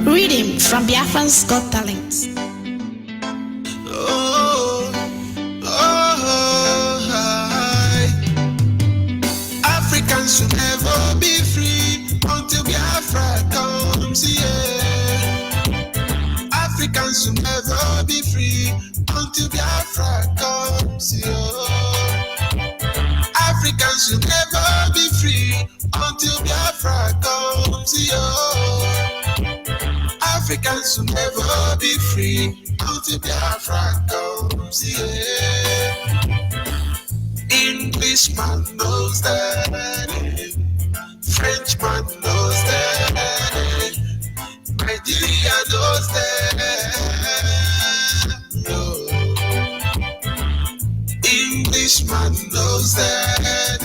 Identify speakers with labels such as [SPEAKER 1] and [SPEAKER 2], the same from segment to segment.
[SPEAKER 1] Reading from Biafra's Got Talent.
[SPEAKER 2] Africans should never be free until Biafra comes here. Africans should never be free until Biafra comes here. Africans should never be free until Biafra comes here. Africans should never be free until Biafra comes here. Englishman knows that, Frenchman knows that, Nigeria knows that. No. Englishman knows that,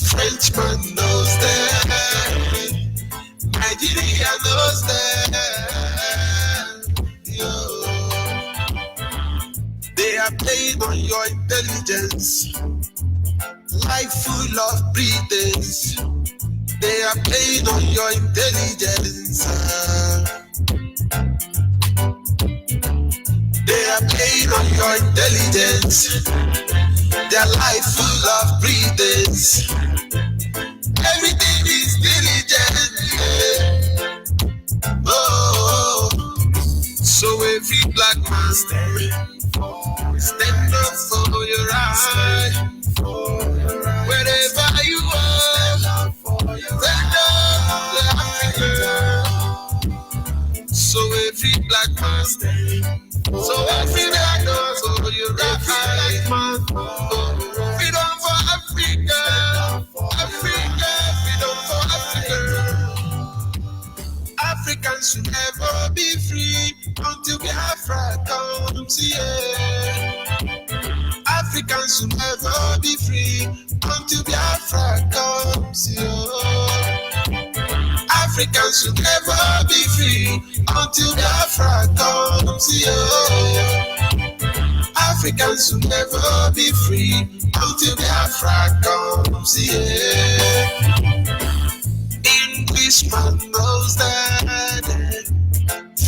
[SPEAKER 2] Frenchman knows that, Nigeria knows that. Yo. They are playing on your intelligence, life full of pretense. They are playing on your intelligence. They are playing on your intelligence. Their life full of pretense. Everything is diligent. Oh, so every black man stand up for your right. Wherever you are, stand up for Africa. So every black man, so every black man, so you're right. Freedom for Africa, Africa, freedom for Africa. Africans should never be free until Biafra comes here. Africans should never be free until Biafra comes here. Africans should never be free until Biafra comes here. Africans should never be free until Biafra comes here. Englishman knows that,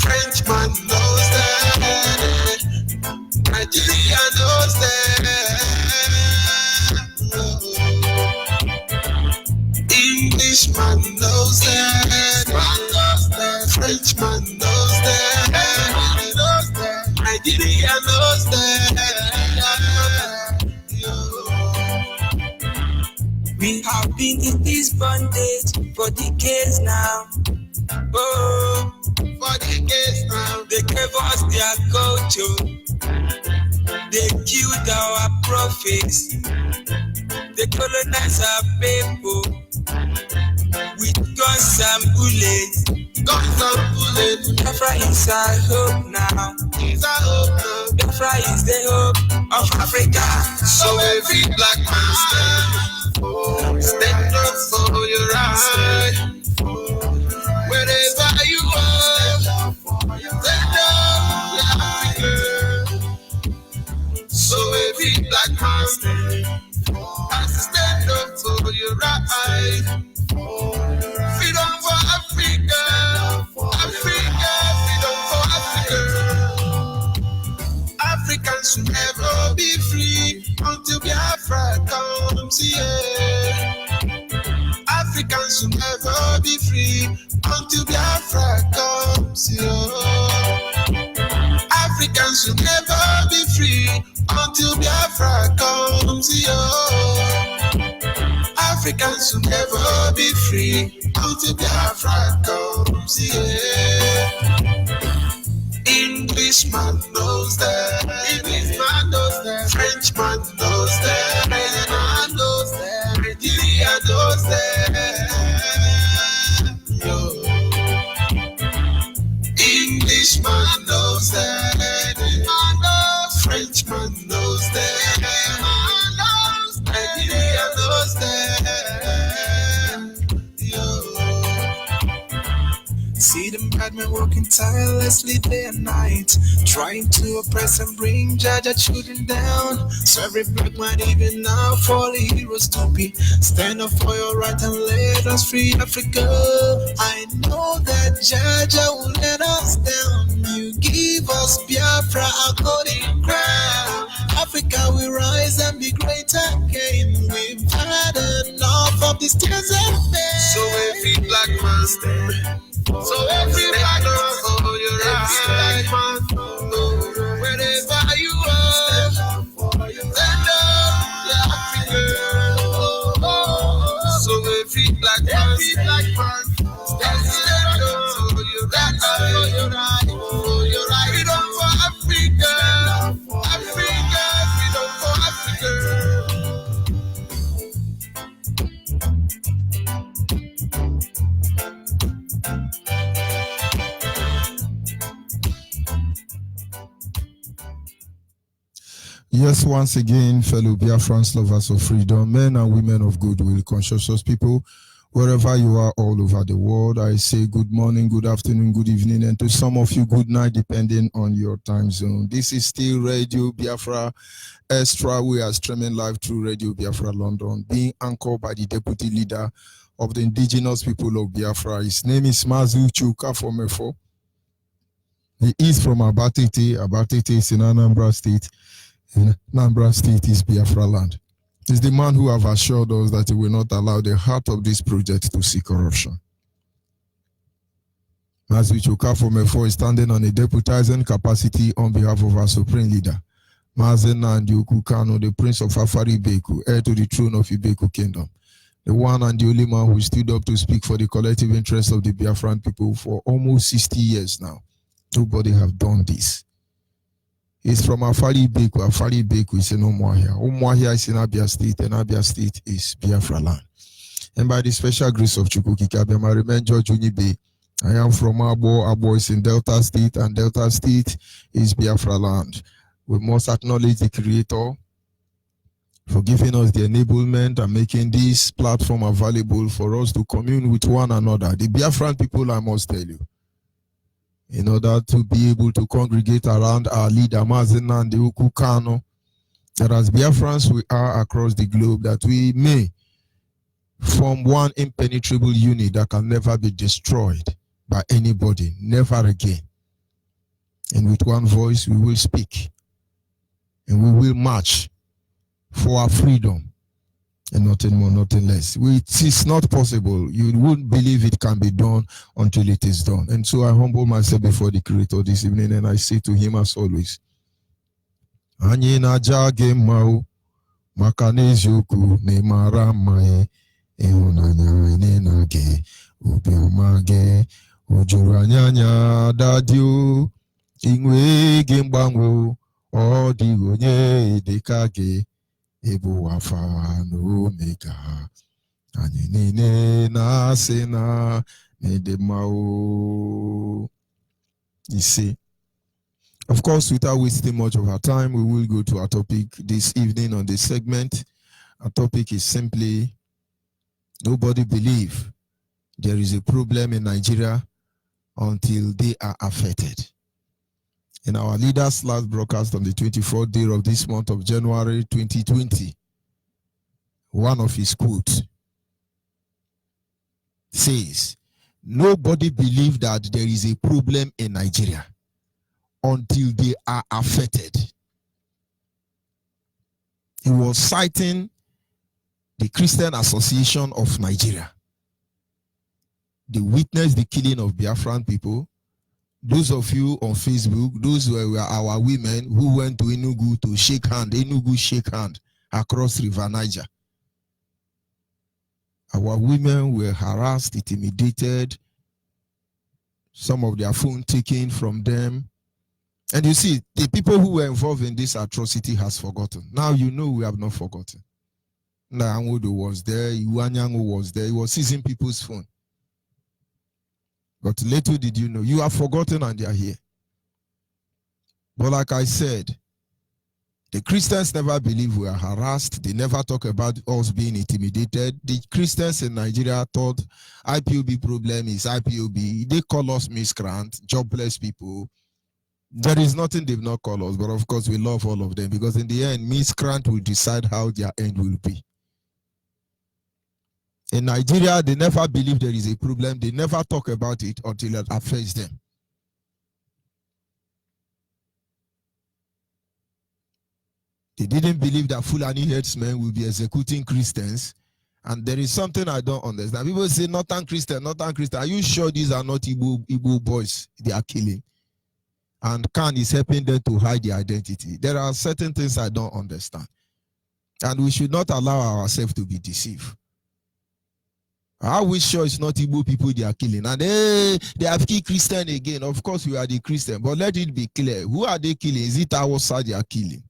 [SPEAKER 2] Frenchman knows that, Nigeria knows that. Englishman knows that, Frenchman knows that, Nigeria knows that.
[SPEAKER 3] We have been in this bondage for decades now. Oh,
[SPEAKER 2] for decades now.
[SPEAKER 3] They gave us their culture. They killed our prophets. They colonized our people with guns and bullets.
[SPEAKER 2] Guns and bullets.
[SPEAKER 3] Biafra is our hope now.
[SPEAKER 2] Is our hope now.
[SPEAKER 3] Biafra is the hope of Africa.
[SPEAKER 2] So every black man stand up for your right. Wherever you are, stand up for Africa. So every black man has to stand up for your right. Freedom for Africa, Africa, freedom for Africa. Africans should never be free until Biafra comes here. Africans should never be free until Biafra comes here. Africans should never be free until Biafra comes here. Africans should never be free until Biafra comes here. Englishman knows that, Englishman knows that, Frenchman knows that, Frenchman knows that, Nigeria knows that. Yo. Englishman knows that, Frenchman knows that, Nigeria knows that. Yo.
[SPEAKER 3] See them
[SPEAKER 2] got me working tirelessly day and night, trying to oppress and bring Jaja children down. So every black man, even now, for the heroes to be. Stand up for your right and let us free Africa. I know that Jaja will let us down. You give us Biafra, our golden crown. Africa will rise and be great again. We've had enough of these tears and pain. So every black man stand. So every black man, oh, you're right. Black man, oh, wherever you are, stand up, yeah, Africa. Oh. So every black man, stand up. Oh, you're right. Oh, you're right. Freedom for Africa. Africa, freedom for Africa.
[SPEAKER 4] Yes, once again, fellow Biafrans, lovers of freedom, men and women of goodwill, conscientious people, wherever you are all over the world, I say good morning, good afternoon, good evening, and to some of you, good night, depending on your time zone. This is still Radio Biafra Extra. We are streaming live through Radio Biafra London, being anchored by the deputy leader of the indigenous people of Biafra. His name is Mazu Chuka Fomefo. He is from Abatete. Abatete is in Anambra State. Anambra State is Biafra land. He's the man who have assured us that he will not allow the heart of this project to see corruption. Mazu Chuka Fomefo is standing on a deputizing capacity on behalf of our supreme leader, Mazen Nandi Kano, the Prince of Afari Beku, heir to the throne of Ibeku Kingdom, the one and the only man who stood up to speak for the collective interest of the Biafran people for almost 60 years now. Nobody have done this. He's from Afari Beku. Afari Beku is in Umuahia. Umuahia is in Abia State, and Abia State is Biafra land. And by the special grace of Chukukikabe, I remain George Onyibe. I am from Abo. Abo is in Delta State, and Delta State is Biafra land. We must acknowledge the Creator for giving us the enablement and making this platform available for us to commune with one another. The Biafran people, I must tell you, in order to be able to congregate around our leader, Mazen Nandi Kano, that as Biafrans we are across the globe, that we may form one impenetrable unit that can never be destroyed by anybody, never again. And with one voice, we will speak. And we will march for our freedom and nothing more, nothing less. It is not possible. You wouldn't believe it can be done until it is done. And so I humble myself before the Creator this evening, and I say to him as always, Anyị na-aja gị mma o, maka n'eziokwu na ịmara mma ya, ịhụnanya anyị na-aga, obiọma gị, o juru anyị anya dadị o, inwe gị mgbanwe o, ọ dịghị onye dịka gị. Ebu Alpha and Omega, anyị niile na-asị na n'edemao. You see, of course, without wasting much of our time, we will go to our topic this evening on this segment. Our topic is simply, nobody believe there is a problem in Nigeria until they are affected. In our leader's last broadcast on the 24th day of this month of January 2020, one of his quotes says, nobody believes that there is a problem in Nigeria until they are affected. He was citing the Christian Association of Nigeria. They witnessed the killing of Biafran people. Those of you on Facebook, those were our women who went to Enugu to shake hand, across River Niger. Our women were harassed, intimidated, some of their phone taken from them. And you see, the people who were involved in this atrocity has forgotten. Now you know we have not forgotten. Ndangodo was there, Iwanyango was there, he was seizing people's phone. But little did you know, you have forgotten and they are here. But like I said, The Christians never believe we are harassed. They never talk about us being intimidated. The Christians in Nigeria thought IPOB problem is IPOB. They call us miscreant, jobless people. There is nothing they've not called us, but of course we love all of them because in the end, miscreant will decide how their end will be. In Nigeria, they never believe there is a problem. They never talk about it until it affects them. They didn't believe that Fulani herdsmen will be executing Christians. And there is something I don't understand. People say, Northern Christian, Northern Christian. Are you sure these are not Igbo boys they are killing? And Khan is helping them to hide their identity. There are certain things I don't understand. And we should not allow ourselves to be deceived. Are we sure it's not Igbo people they are killing? And they have killed Christian again. Of course, we are the Christian. But let it be clear. Who are they killing? Is it our side they are killing?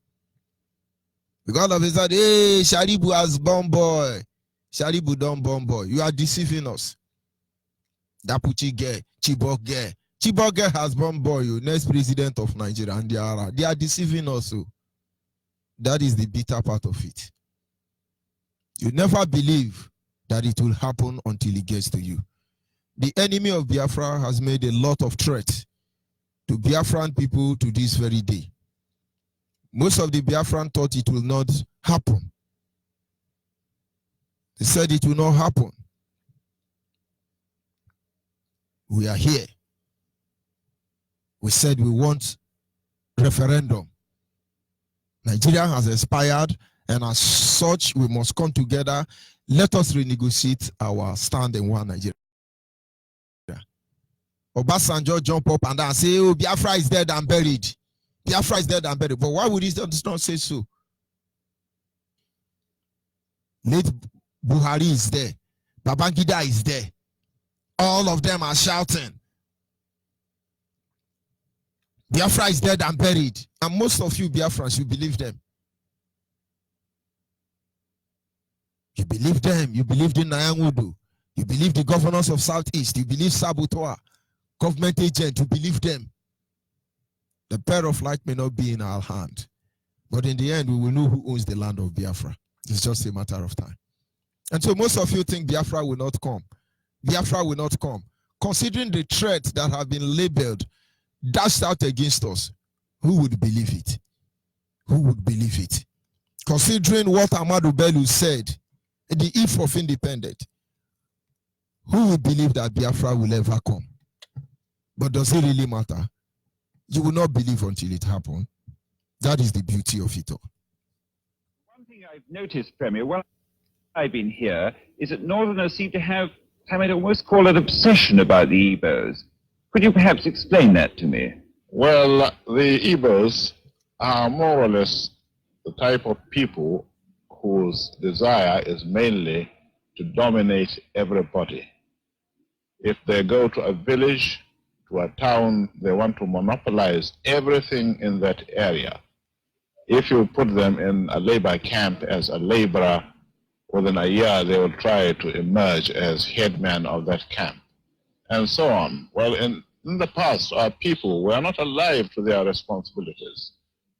[SPEAKER 4] Because of that, hey, Sharibu has bomb boy. Sharibu done bomb boy. You are deceiving us. Dapuchi girl, Chibok girl. Chibok girl has bomb boy, you next president of Nigeria, and they are deceiving us. So that is the bitter part of it. You never believe that it will happen until it gets to you. The enemy of Biafra has made a lot of threats to Biafran people to this very day. Most of the Biafran thought it will not happen. They said it will not happen. We are here. We said we want referendum. Nigeria has expired, and as such, we must come together. Let us renegotiate our stand in one Nigeria. Obasanjo jump up and down and say, oh, Biafra is dead and buried. Biafra is dead and buried. But why would he not say so? Late Buhari is there. Babangida is there. All of them are shouting. Biafra is dead and buried. And most of you Biafrans, you believe them. You believe them. You believe in Nyangudu. You believe the governors of Southeast. You believe Sabutoa, government agent. You believe them. The pair of light may not be in our hand. But in the end, we will know who owns the land of Biafra. It's just a matter of time. And so most of you think Biafra will not come. Biafra will not come. Considering the threats that have been labeled, dashed out against us, who would believe it? Who would believe it? Considering what Ahmadu Bello said, the eve of independence, who would believe that Biafra will ever come? But does it really matter? You will not believe until it happens. That is the beauty of it all.
[SPEAKER 5] One thing I've noticed, Premier, while I've been here, is that Northerners seem to have, I might almost call it, obsession about the Igbos. Could you perhaps explain that to me?
[SPEAKER 6] Well, the Igbos are more or less the type of people whose desire is mainly to dominate everybody. If they go to a village, to a town, they want to monopolize everything in that area. If you put them in a labor camp as a laborer, within a year they will try to emerge as headman of that camp, and so on. Well, in the past, our people were not alive to their responsibilities,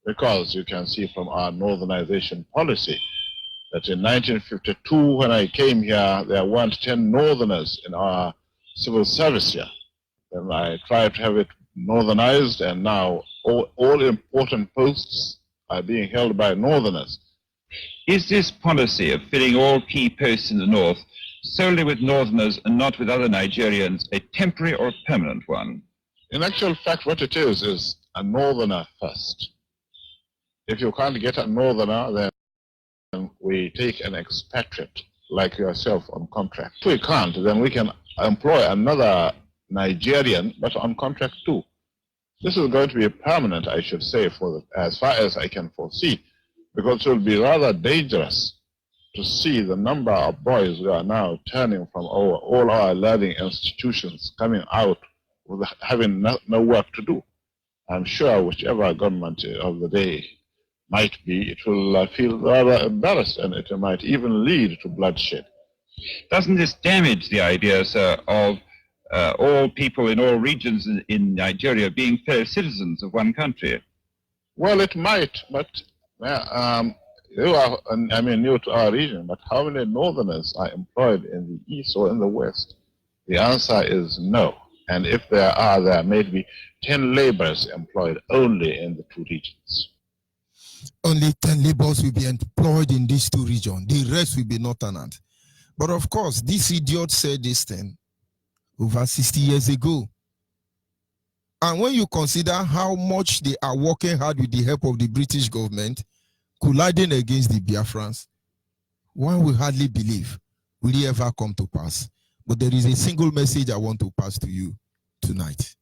[SPEAKER 6] because you can see from our northernization policy that in 1952, when I came here, there weren't 10 northerners in our civil service here. Then I tried to have it northernized, and now all important posts are being held by northerners.
[SPEAKER 5] Is this policy of filling all key posts in the north solely with northerners and not with other Nigerians a temporary or permanent one?
[SPEAKER 6] In actual fact, what it is a northerner first. If you can't get a northerner, then we take an expatriate like yourself on contract. If we can't, then we can employ another Nigerian, but on contract too. This is going to be permanent, I should say, as far as I can foresee, because it will be rather dangerous to see the number of boys who are now turning from all our learning institutions, coming out with having no work to do. I'm sure whichever government of the day might be, it will feel rather embarrassed, and it might even lead to bloodshed.
[SPEAKER 5] Doesn't this damage the idea, sir, of all people in all regions in Nigeria being fellow citizens of one country?
[SPEAKER 6] Well, it might, but Now, you are, I mean, new to our region, but how many northerners are employed in the east or in the west? The answer is no. And if there are, there may be 10 laborers employed only in the two regions.
[SPEAKER 4] Only 10 laborers will be employed in these two regions. The rest will be northerners. But of course, this idiot said this thing over 60 years ago. And when you consider how much they are working hard with the help of the British government, colliding against the Biafrans, one will hardly believe will it ever come to pass. But there is a single message I want to pass to you tonight.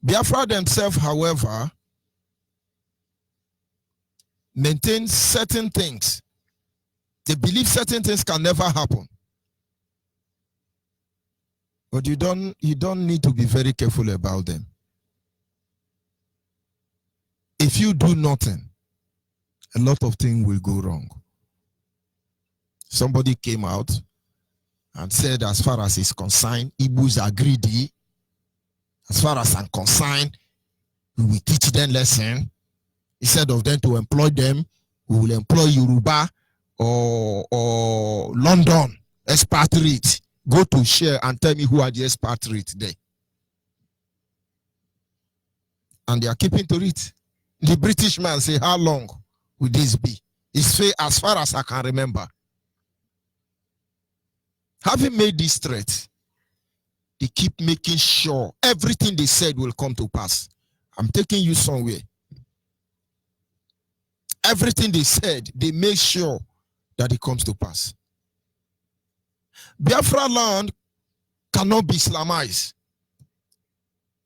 [SPEAKER 4] Biafra themselves, however, maintain certain things. They believe certain things can never happen. But you don't need to be very careful about them. If you do nothing, a lot of things will go wrong. Somebody came out and said, as far as it's concerned, Igbos are greedy. As far as I'm concerned, we will teach them lesson. Instead of them to employ them, we will employ Yoruba or London expatriate. Go to share and tell me who are the expatriates there. And they are keeping to it. The British man say, how long will this be? It's as far as I can remember. Having made this threat, they keep making sure everything they said will come to pass. I'm taking you somewhere. Everything they said, they make sure that it comes to pass. Biafra land cannot be Islamized.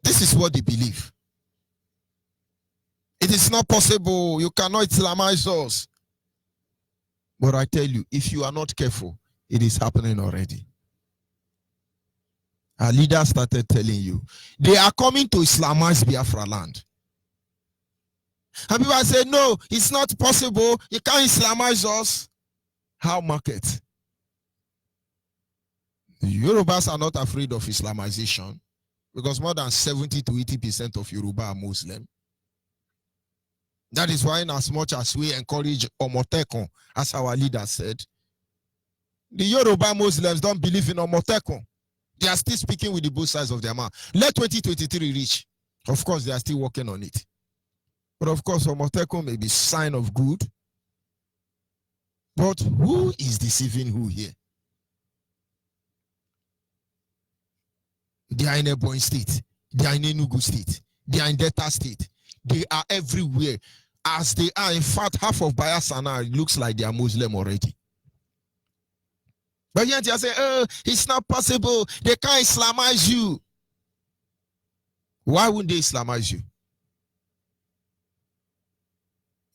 [SPEAKER 4] This is what they believe. It is not possible. You cannot Islamize us. But I tell you, if you are not careful, it is happening already. Our leaders started telling you, they are coming to Islamize Biafra land. And people say, no, it's not possible. You can't Islamize us. How market? The Yorubas are not afraid of Islamization because more than 70 to 80% of Yoruba are Muslim. That is why, in as much as we encourage Omotekun, as our leader said, the Yoruba Muslims don't believe in Omotekun. They are still speaking with the both sides of their mouth. Let 2023 reach. Of course, they are still working on it. But of course, Omotekun may be sign of good. But who is deceiving who here? They are in Ebonyi State. They are in Enugu State. They are in Delta State. They are everywhere. As they are, in fact, half of Bayelsa now looks like they are Muslim already. But yet you say, oh, it's not possible. They can't Islamize you. Why wouldn't they Islamize you?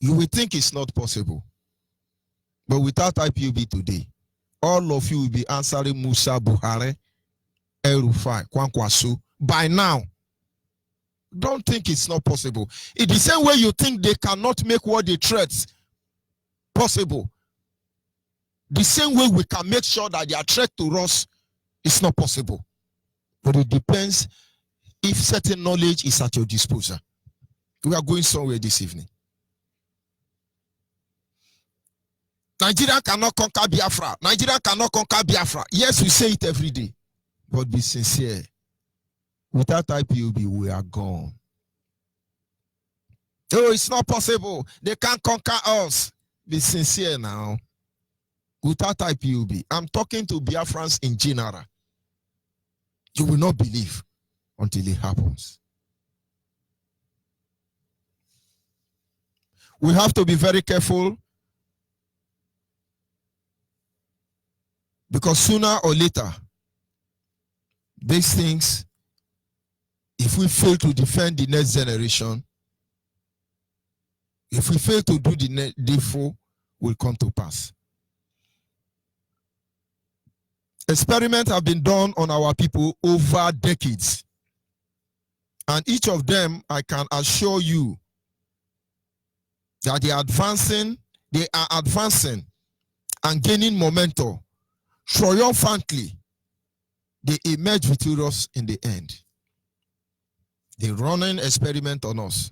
[SPEAKER 4] You will think it's not possible. But without IPOB today, all of you will be answering Musa Buhari, El Rufai, Kwankwaso. By now, don't think it's not possible. In the same way you think they cannot make what they threats possible, the same way we can make sure that their threat to us is not possible. But it depends if certain knowledge is at your disposal. We are going somewhere this evening. Nigeria cannot conquer Biafra. Nigeria cannot conquer Biafra. Yes, we say it every day. But be sincere. Without IPOB, we are gone. Oh, it's not possible. They can't conquer us. Be sincere now. Without IPOB, I'm talking to Biafrans in general. You will not believe until it happens. We have to be very careful because sooner or later, these things, if we fail to defend the next generation, if we fail to do the needful, will come to pass. Experiments have been done on our people over decades. And each of them, I can assure you that they are advancing and gaining momentum. Triumphantly, they emerge victorious in the end. They run an experiment on us.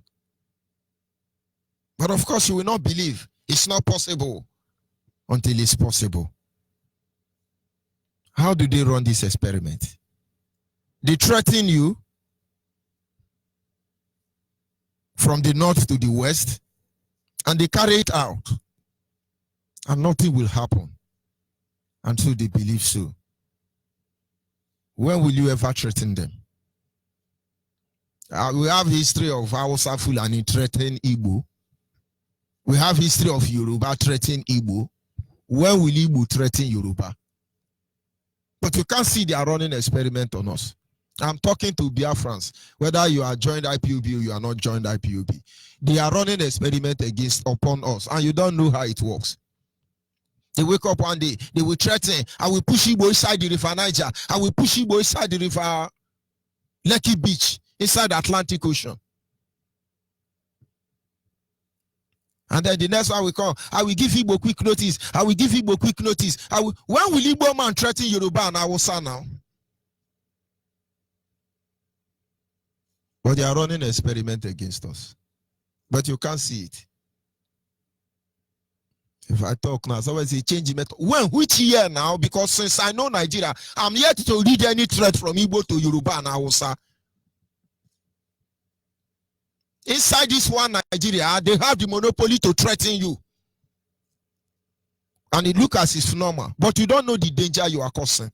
[SPEAKER 4] But of course, you will not believe. It's not possible until it's possible. How do they run this experiment? They threaten you from the north to the west, and they carry it out, and nothing will happen until they believe so. When will you ever threaten them? We have history of Hausa Fulani threatening Igbo. We have history of Yoruba threatening Igbo. When will Igbo threaten Yoruba? But you can't see they are running an experiment on us. I'm talking to Biafrans, whether you are joined IPOB or you are not joined IPOB. They are running an experiment upon us, and you don't know how it works. They wake up one day, they will threaten, I will push Igbo inside the river Niger, I will push Igbo inside the river Lekki Beach, inside the Atlantic Ocean. And then the next one will come, I will give Igbo quick notice, I will give Igbo quick notice. When will Igbo man threaten Yoruba and Hausa now? But they are running an experiment against us. But you can't see it. If I talk now, somebody say change the method. When? Which year now? Because since I know Nigeria, I'm yet to read any threat from Igbo to Yoruba and Hausa. Inside this one Nigeria, they have the monopoly to threaten you. And it looks as if normal. But you don't know the danger you are causing.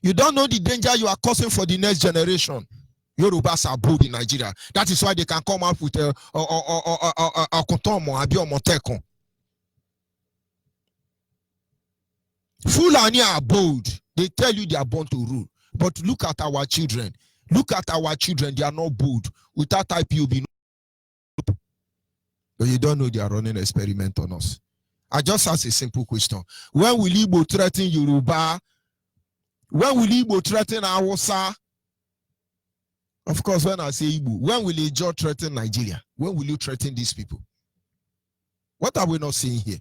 [SPEAKER 4] You don't know the danger you are causing for the next generation. Yorubas are bold in Nigeria. That is why they can come out with a Kotomo, Abiomoteko. Fulani are bold. They tell you they are born to rule. But look at our children. Look at our children. They are not bold. Without IPOB. But you don't know they are running an experiment on us. I just ask a simple question. When will Igbo threaten Yoruba? When will Igbo threaten Hausa? Of course, when I say Igbo, when will Ijo threaten Nigeria? When will you threaten these people? What are we not seeing here?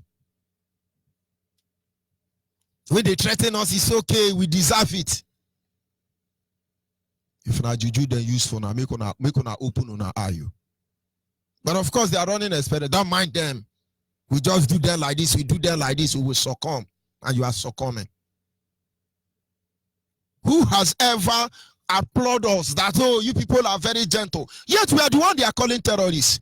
[SPEAKER 4] When they threaten us, it's okay, we deserve it. If not juju, then use for now, make on open on our eye. But of course, they are running a experiment. Don't mind them. We just do them like this, we do them like this, we will succumb. And you are succumbing. Who has ever applauded us that, oh, you people are very gentle? Yet we are the one they are calling terrorists.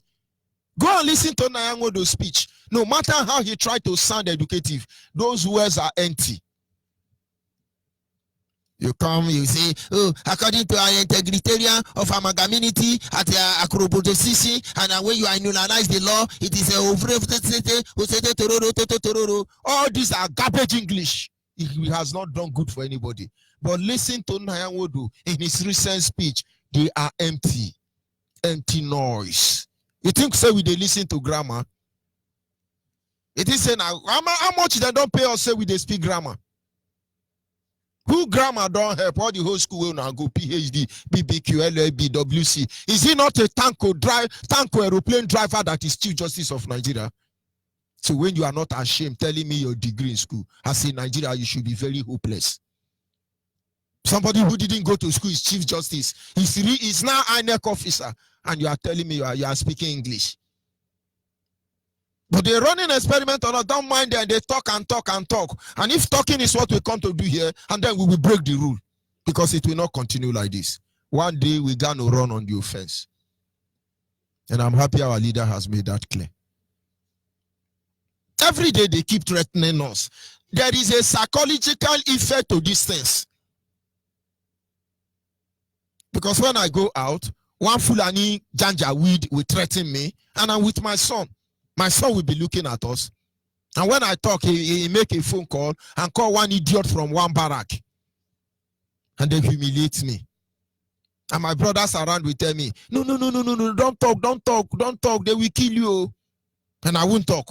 [SPEAKER 4] Go and listen to Nyangodo's speech. No matter how he tried to sound educative, those words are empty. You come, you say, oh, according to our integritarian of amalgaminity at acroboticity, and when you analyze the law, it is a all these are garbage English. He has not done good for anybody. But listen to Nyangodo in his recent speech. They are empty. Empty noise. You think say we they listen to grammar? It is saying how much they don't pay us say we they speak grammar. Who grammar don't help? All the whole school will now go PhD, BBQ, LLB, WC. Is he not a tanko aeroplane driver that is Chief Justice of Nigeria? So when you are not ashamed telling me your degree in school, I say Nigeria, you should be very hopeless. Somebody who didn't go to school is Chief Justice. He's now INEC officer, and you are telling me you are speaking English. But they're running an experiment on us. Don't mind them. They talk and talk and talk. And if talking is what we come to do here, and then we will break the rule. Because it will not continue like this. One day we're going to run on the offense. And I'm happy our leader has made that clear. Every day they keep threatening us. There is a psychological effect to these things. Because when I go out, one Fulani Janja weed will threaten me, and I'm with my son. My son will be looking at us. And when I talk, he make a phone call and call one idiot from one barrack. And they humiliate me. And my brothers around will tell me, no, don't talk, they will kill you. And I won't talk.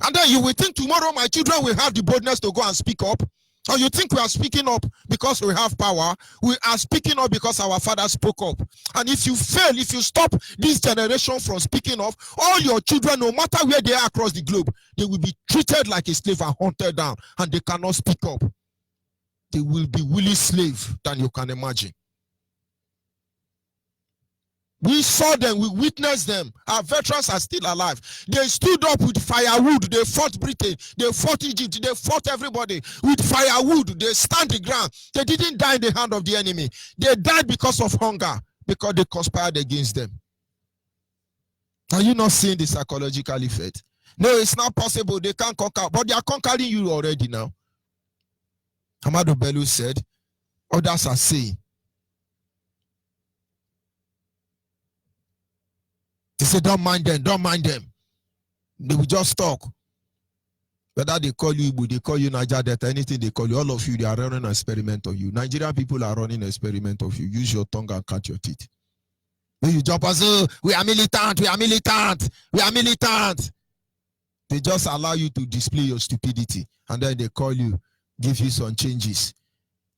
[SPEAKER 4] And then you will think tomorrow my children will have the boldness to go and speak up. Or you think we are speaking up because we have power? We are speaking up because our father spoke up. And if you fail, if you stop this generation from speaking up, all your children, no matter where they are across the globe, they will be treated like a slave and hunted down, and they cannot speak up. They will be willing slave than you can imagine. We saw them, we witnessed them. Our veterans are still alive. They stood up with firewood. They fought Britain. They fought Egypt. They fought everybody with firewood. They stand the ground. They didn't die in the hand of the enemy. They died because of hunger, because they conspired against them. Are you not seeing the psychological effect? No, it's not possible. They can't conquer, but they are conquering you already now. Hamadu Bello said, others are saying. They say, don't mind them, don't mind them. They will just talk. Whether they call you Igbo, they call you Niger Delta, anything they call you, all of you, they are running an experiment on you. Nigerian people are running an experiment of you. Use your tongue and cut your teeth. When you jump as, oh, we are militant, we are militant, we are militant. They just allow you to display your stupidity. And then they call you, give you some changes.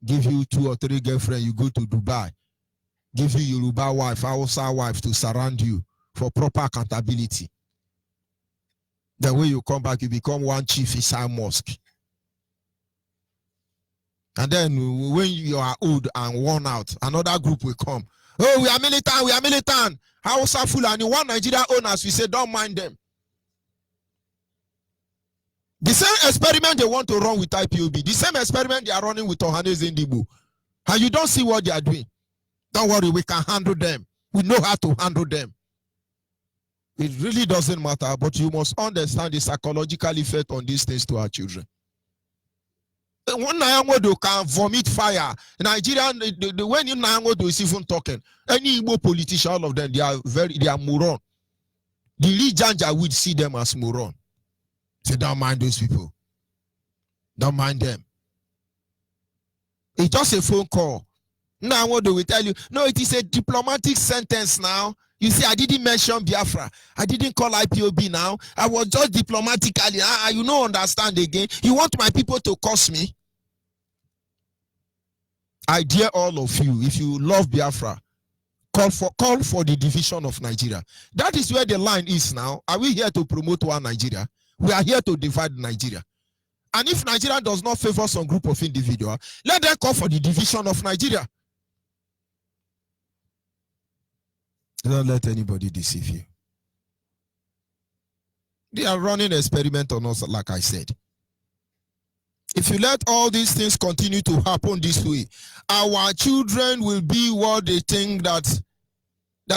[SPEAKER 4] Give you 2 or 3 girlfriends, you go to Dubai. Give you Yoruba wife, Hausa wife to surround you for proper accountability. Then when you come back, you become one chief inside mosque. And then when you are old and worn out, another group will come. Oh, we are militant, we are militant. Hausa Fulani, one Nigeria owners, we say, don't mind them. The same experiment they want to run with IPOB, the same experiment they are running with Ohaneze Ndigbo. And you don't see what they are doing. Don't worry, we can handle them. We know how to handle them. It really doesn't matter, but you must understand the psychological effect on these things to our children. When Nayangodo can vomit fire, Nigerian, when Nayangodo is even talking, any Igbo politician, all of them, they are moron. The Lijanja would see them as moron. Say, don't mind those people. Don't mind them. It's just a phone call. Nayangodo will tell you, no, it is a diplomatic sentence now. You see, I didn't mention Biafra. I didn't call IPOB now. I was just diplomatically. You don't understand again. You want my people to curse me? I dare all of you, if you love Biafra, call for the division of Nigeria. That is where the line is now. Are we here to promote one Nigeria? We are here to divide Nigeria. And if Nigeria does not favor some group of individuals, let them call for the division of Nigeria. Don't let anybody deceive you. They are running an experiment on us, like I said. If you let all these things continue to happen this way, our children will be what they think that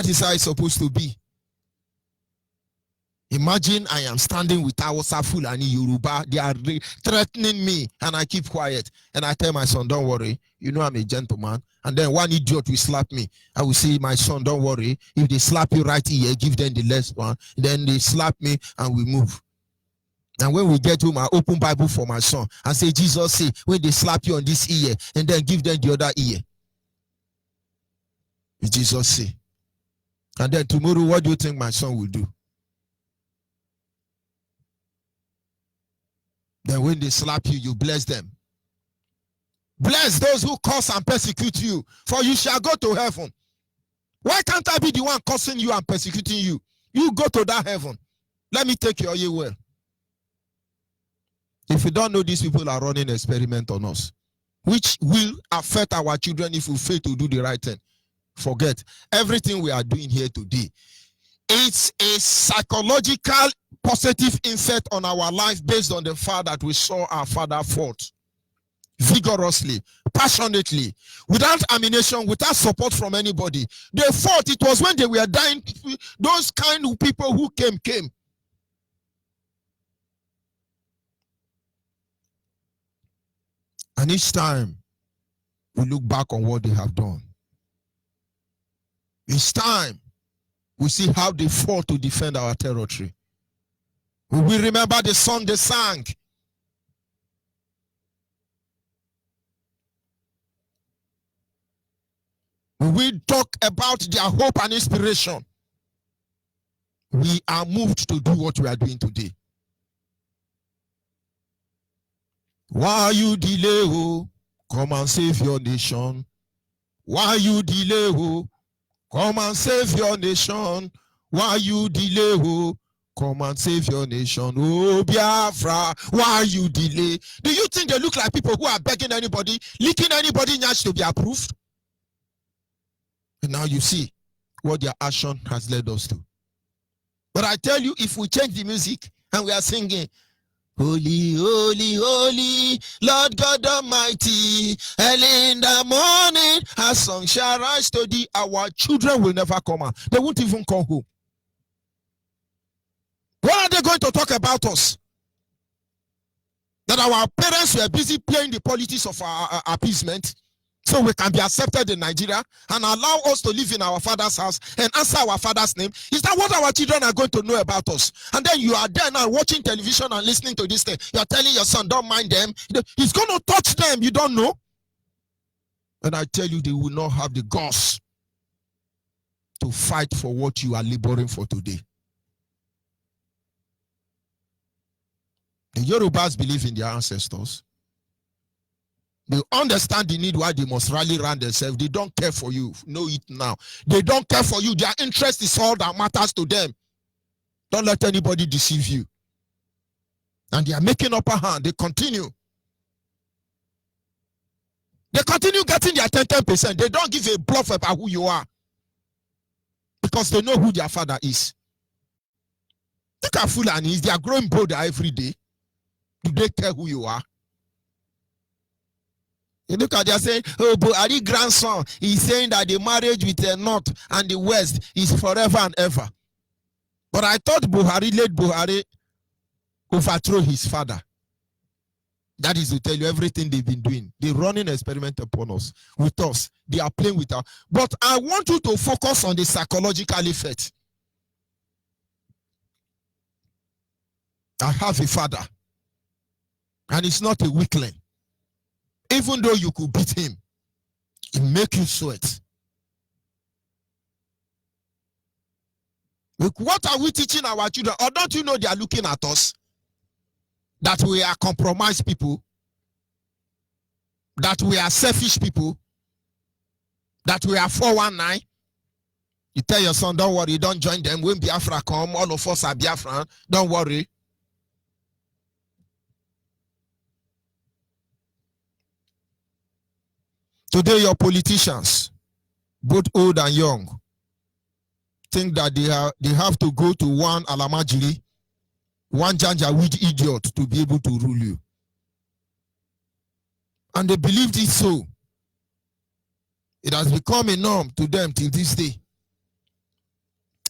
[SPEAKER 4] is how it's supposed to be. Imagine I am standing with Hausa Fulani Yoruba. They are threatening me, and I keep quiet. And I tell my son, don't worry. You know I'm a gentleman. And then one idiot will slap me. I will say, my son, don't worry. If they slap you right here, give them the left one. Then they slap me, and we move. And when we get home, I open Bible for my son and say, Jesus say, when they slap you on this ear, and then give them the other ear. Jesus say. And then tomorrow, what do you think my son will do? Then when they slap you, you bless them. Bless those who curse and persecute you, for you shall go to heaven. Why can't I be the one cursing you and persecuting you? You go to that heaven. Let me take your ear well. If you don't know, these people are running an experiment on us, which will affect our children if we fail to do the right thing. Forget everything we are doing here today. It's a psychological positive effect on our life based on the fact that we saw our father fought vigorously, passionately, without ammunition, without support from anybody. They fought. It was when they were dying, those kind of people who came. And each time we look back on what they have done, each time we see how they fought to defend our territory. We remember the song they sang. We talk about their hope and inspiration. We are moved to do what we are doing today. Why you delay, oh? Come and save your nation. Why you delay, oh? Come and save your nation. Why you delay, oh? Come and save your nation. Oh, Biafra, why you delay? Do you think they look like people who are begging anybody, licking anybody to be approved? And now you see, what their action has led us to. But I tell you, if we change the music and we are singing, holy, holy, holy, Lord God Almighty, early in the morning, our song shall rise to thee, our children will never come out. They won't even come home. What are they going to talk about us? That our parents were busy playing the politics of our appeasement so we can be accepted in Nigeria and allow us to live in our father's house and answer our father's name? Is that what our children are going to know about us? And then you are there now watching television and listening to this thing. You are telling your son, don't mind them. He's going to touch them. You don't know. And I tell you, they will not have the guts to fight for what you are laboring for today. The Yorubas believe in their ancestors. They understand the need why they must rally around themselves. They don't care for you. Know it now. They don't care for you. Their interest is all that matters to them. Don't let anybody deceive you. And they are making upper hand. They continue. They continue getting their 10%. They don't give a bluff about who you are. Because they know who their father is. Look at Fulanis. They are growing bolder every day. Do they care who you are? You look at, they are saying, oh, Buhari grandson is saying that the marriage with the North and the West is forever and ever. But I thought late Buhari overthrew his father. That is to tell you everything they've been doing. They're running an experiment upon us, with us. They are playing with us. But I want you to focus on the psychological effect. I have a father. And it's not a weakling. Even though you could beat him, it make you sweat. Look, what are we teaching our children? Or don't you know they are looking at us? That we are compromised people? That we are selfish people? That we are 419? You tell your son, don't worry, don't join them. When Biafra come, all of us are Biafran. Don't worry. Today, your politicians, both old and young, think that they have to go to one Alamajiri, one Janjaweed idiot to be able to rule you. And they believed it so. It has become a norm to them till this day.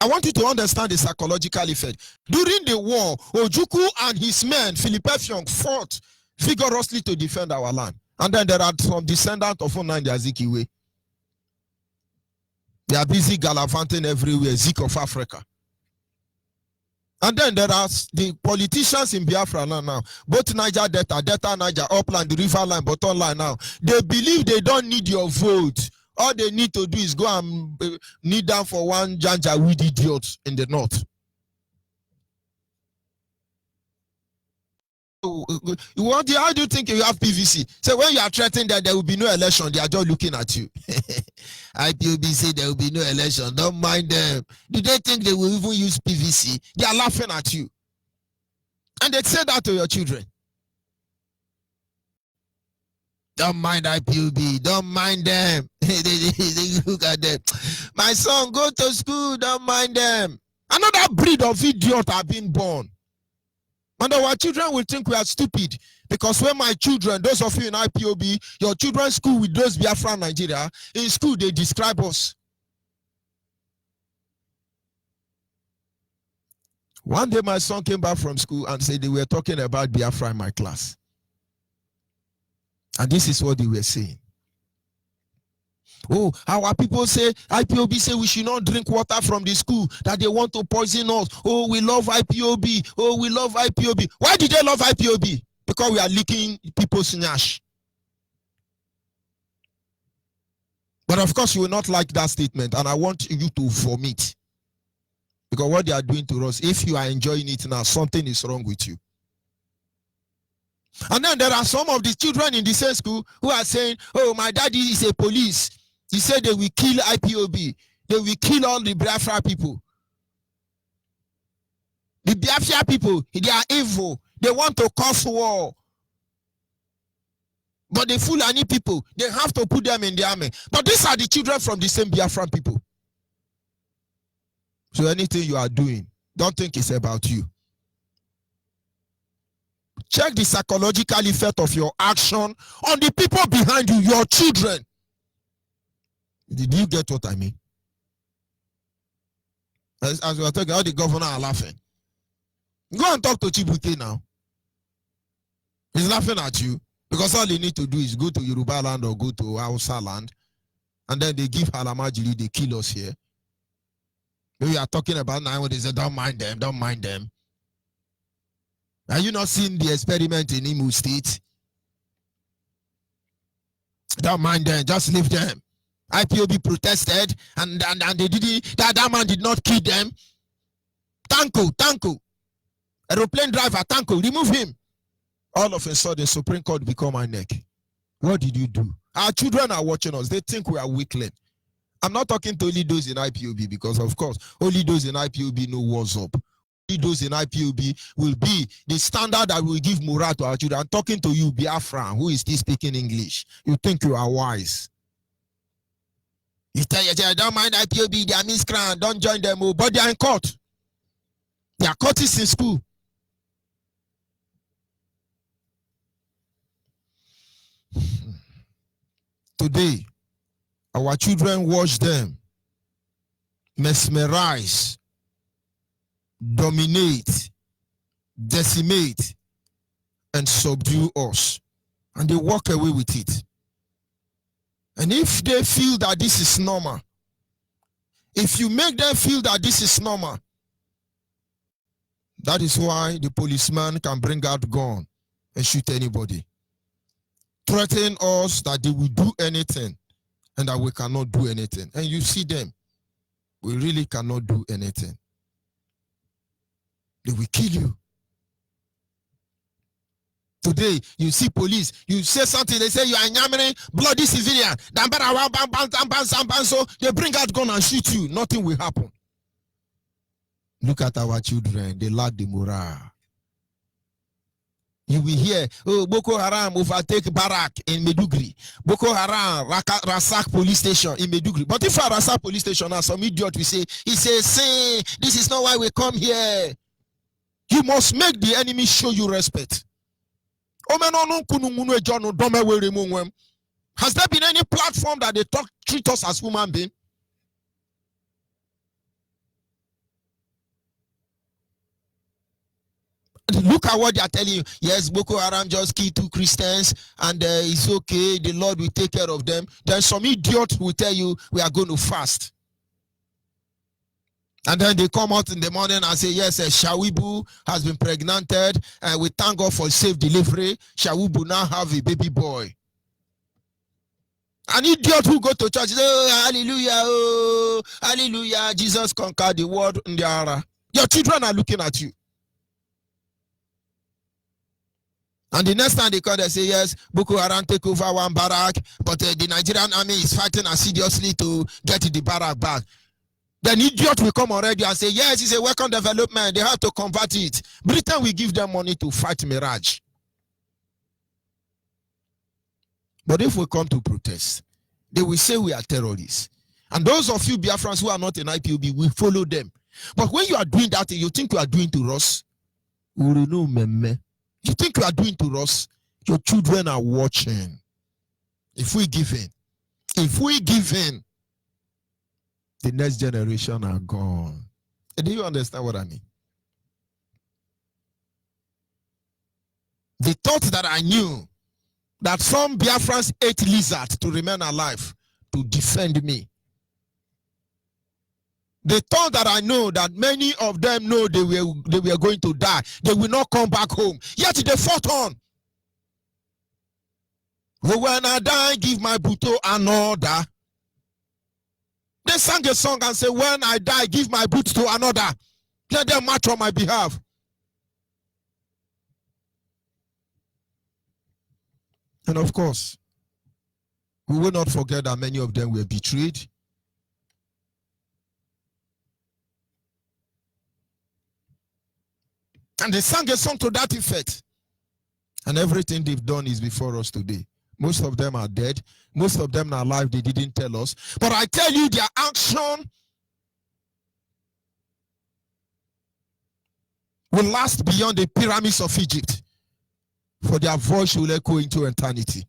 [SPEAKER 4] I want you to understand the psychological effect. During the war, Ojukwu and his men, Philip Effiong, fought vigorously to defend our land. And then there are some descendants of Onyibe Azikiwe. They are busy gallivanting everywhere, Zik of Africa. And then there are the politicians in Biafra now, both Niger Delta, Niger, Upland, the River Line, Bottom Line now. They believe they don't need your vote. All they need to do is go and kneel down for one Janjaweed idiot in the north. How do you think you have PVC? So when you are threatening that there will be no election, they are just looking at you. IPOB say there will be no election. Don't mind them. Do they think they will even use PVC? They are laughing at you. And they say that to your children. Don't mind IPOB. Don't mind them. They look at them. My son, go to school. Don't mind them. Another breed of idiot are being born. And our children will think we are stupid. Because when my children, those of you in IPOB, your children's school with those Biafra Nigeria, in school they describe us. One day my son came back from school and said they were talking about Biafra in my class. And this is what they were saying. Oh, our people say, IPOB say we should not drink water from the school, that they want to poison us. Oh, we love IPOB. Oh, we love IPOB. Why did they love IPOB? Because we are licking people's nyash. But of course, you will not like that statement, and I want you to vomit. Because what they are doing to us, if you are enjoying it now, something is wrong with you. And then there are some of the children in the same school who are saying, oh, my daddy is a police. He said they will kill IPOB. They will kill all the Biafra people. The Biafra people, they are evil. They want to cause war. But the Fulani people, they have to put them in the army. But these are the children from the same Biafran people. So anything you are doing, don't think it's about you. Check the psychological effect of your action on the people behind you, your children. Did you get what I mean? As we are talking, all the governor are laughing. Go and talk to Chibuke now. He's laughing at you because all you need to do is go to Yoruba land or go to Hausa land, and then they give Halamajiri, they kill us here. We are talking about now when they say, don't mind them, don't mind them. Are you not seeing the experiment in Imo State? Don't mind them, just leave them. IPOB protested and they didn't, that man did not kill them. Tanko. Aeroplane driver, Tanko, remove him. All of a sudden, Supreme Court become our neck. What did you do? Our children are watching us. They think we are weakling. I'm not talking to only those in IPOB because, of course, only those in IPOB know what's up. Only those in IPOB will be the standard that will give morale to our children. I'm talking to you, Biafra, who is still speaking English. You think you are wise. You tell your child, don't mind IPOB, they are miscreant, don't join them, but they are in court. Their court is in school. Today, our children watch them mesmerize, dominate, decimate, and subdue us. And they walk away with it. And if they feel that this is normal, if you make them feel that this is normal, that is why the policeman can bring out gun and shoot anybody. Threaten us that they will do anything and that we cannot do anything. And you see them, we really cannot do anything. They will kill you. Today, you see police, you say something, they say you are Nyamere, bloody civilian. So they bring out gun and shoot you. Nothing will happen. Look at our children, they lack the morale. You will hear, oh, Boko Haram overtake barrack in Meduguri. Boko Haram, Rasak police station in Meduguri. But if our Rasak police station has some idiot, we say, he says, say, this is not why we come here. You must make the enemy show you respect. Has there been any platform that they treat us as human beings? Look at what they are telling you. Yes, Boko Haram just killed 2 Christians and it's okay. The Lord will take care of them. Then some idiot will tell you we are going to fast. And then they come out in the morning and say, yes, Shawibu has been pregnanted and we thank God for safe delivery. Shawibu now have a baby boy. An idiot who go to church, oh, hallelujah, Jesus conquered the world in the era. Your children are looking at you. And the next time they come, they say, yes, Boko Haram take over one barrack, but the Nigerian army is fighting assiduously to get the barrack back. Then idiot will come already and say, yes, it's a welcome development. They have to convert it. Britain will give them money to fight Mirage. But if we come to protest, they will say we are terrorists. And those of you Biafrans who are not in IPOB, we follow them. But when you are doing that, you think you are doing to us? You think you are doing to us? Your children are watching. If we give in, the next generation are gone. Do you understand what I mean? The thought that I knew that some Biafrans ate lizard to remain alive, to defend me. The thought that I know that many of them know they were going to die. They will not come back home. Yet they fought on. When I die, give my buto another. They sang a song and said, when I die, give my boots to another. Let them march on my behalf. And of course, we will not forget that many of them were betrayed. And they sang a song to that effect. And everything they've done is before us today. Most of them are dead. Most of them are alive. They didn't tell us. But I tell you, their action will last beyond the pyramids of Egypt, for their voice will echo into eternity.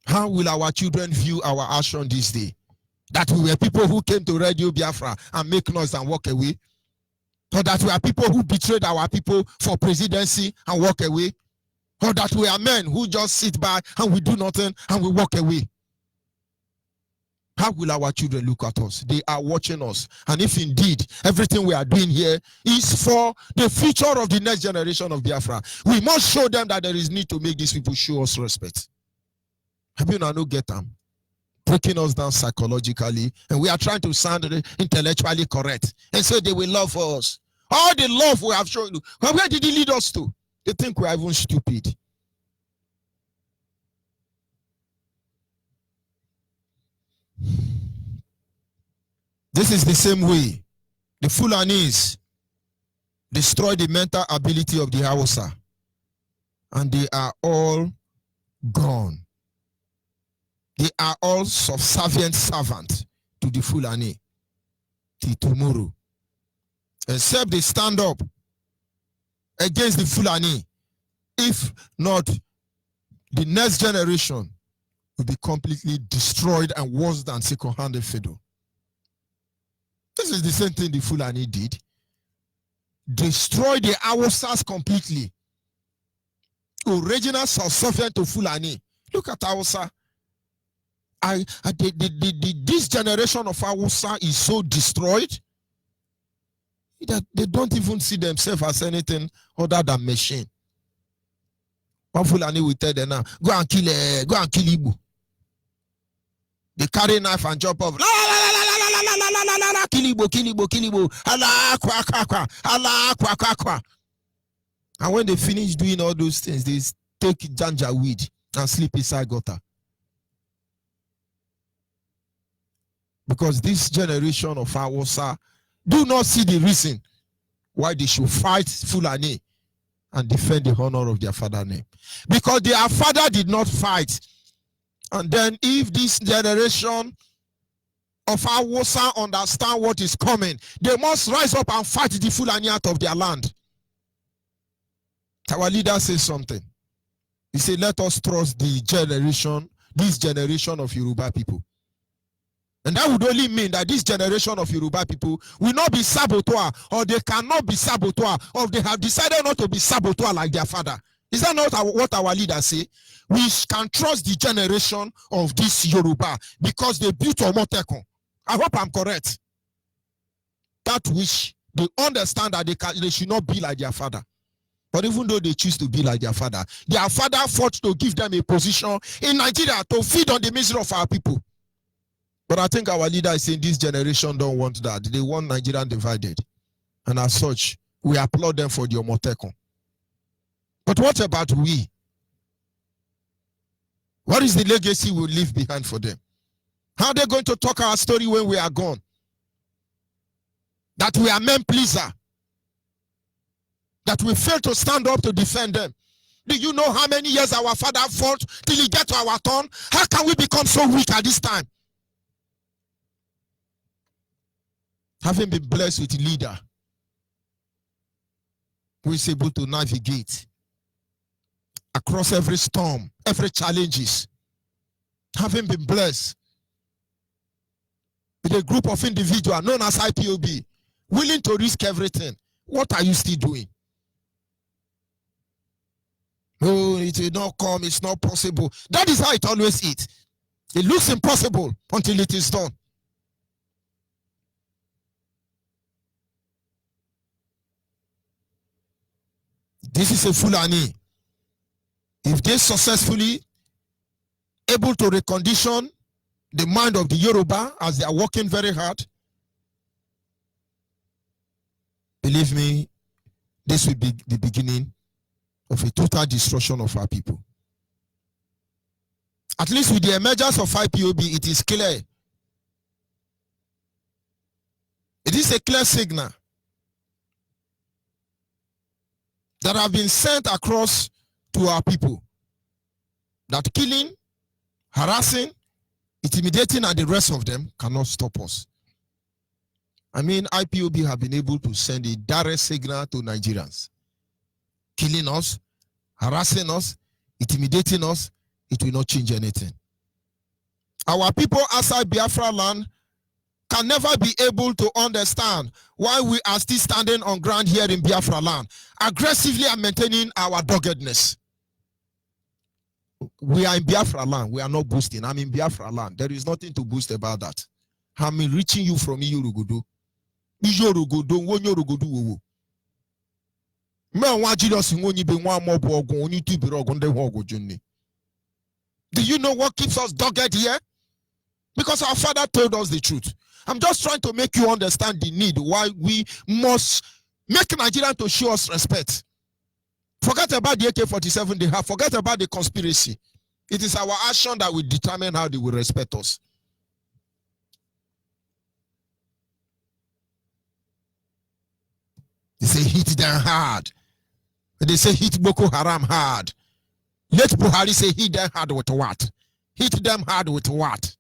[SPEAKER 4] How will our children view our action this day? That we were people who came to Radio Biafra and make noise and walk away? Or that we are people who betrayed our people for presidency and walk away? Or that we are men who just sit by and we do nothing and we walk away? How will our children look at us? They are watching us. And if indeed everything we are doing here is for the future of the next generation of Biafra, we must show them that there is need to make these people show us respect. Have you not get them? Breaking us down psychologically, and we are trying to sound intellectually correct, and so they will love us. All the love we have shown you, but where did he lead us to? They think we are even stupid. This is the same way the Fulanis destroy the mental ability of the Hausa, and they are all gone. They are all subservient servants to the Fulani till tomorrow. Except they stand up against the Fulani. If not, the next generation will be completely destroyed and worse than second-handed fiddle. This is the same thing the Fulani did. Destroy the Hausas completely. Original subservient to Fulani. Look at Hausa. This generation of Hausa is so destroyed that they don't even see themselves as anything other than machine. One Fulani will tell them now, go and kill Igbo. They carry knife and jump off. Kill Igbo. Allah, kwa. And when they finish doing all those things, they take ganja weed and sleep inside gutter. Because this generation of Hausa do not see the reason why they should fight Fulani and defend the honor of their father name. Because their father did not fight. And then if this generation of Hausa understand what is coming, they must rise up and fight the Fulani out of their land. Our leader says something. He said, let us trust this generation of Yoruba people. And that would only mean that this generation of Yoruba people will not be saboteur, or they cannot be saboteur, or they have decided not to be saboteur like their father. Is that not what our leaders say? We can trust the generation of this Yoruba because they built Omotekun. I hope I'm correct. That which they understand that they should not be like their father. But even though they choose to be like their father fought to give them a position in Nigeria to feed on the misery of our people. But I think our leader is saying this generation don't want that. They want Nigeria divided. And as such, we applaud them for the Omotekun. But what about we? What is the legacy we leave behind for them? How are they going to talk our story when we are gone? That we are men pleaser. That we fail to stand up to defend them. Do you know how many years our father fought till he get to our turn? How can we become so weak at this time? Having been blessed with a leader who is able to navigate across every storm, every challenges. Having been blessed with a group of individuals known as IPOB, willing to risk everything. What are you still doing? Oh, it will not come, it's not possible. That is how it always is. It looks impossible until it is done. This is a Fulani. If they successfully able to recondition the mind of the Yoruba as they are working very hard, believe me, this will be the beginning of a total destruction of our people. At least with the emergence of IPOB, it is clear. It is a clear signal that have been sent across to our people that killing, harassing, intimidating, and the rest of them cannot stop us. I mean, IPOB have been able to send a direct signal to Nigerians. Killing us, harassing us, intimidating us, it will not change anything. Our people outside Biafra land can never be able to understand why we are still standing on ground here in Biafra land, aggressively and maintaining our doggedness. We are in Biafra land. We are not boosting. I'm in Biafra land. There is nothing to boost about that. I'm reaching you from Iyorugodo. Iyorugodo, Wonyorugodo, wo. Do you know what keeps us dogged here? Because our father told us the truth. I'm just trying to make you understand the need why we must make Nigeria to show us respect. Forget about the AK-47 they have. Forget about the conspiracy. It is our action that will determine how they will respect us. They say hit them hard. They say hit Boko Haram hard. Let Buhari say hit them hard with what? Hit them hard with what?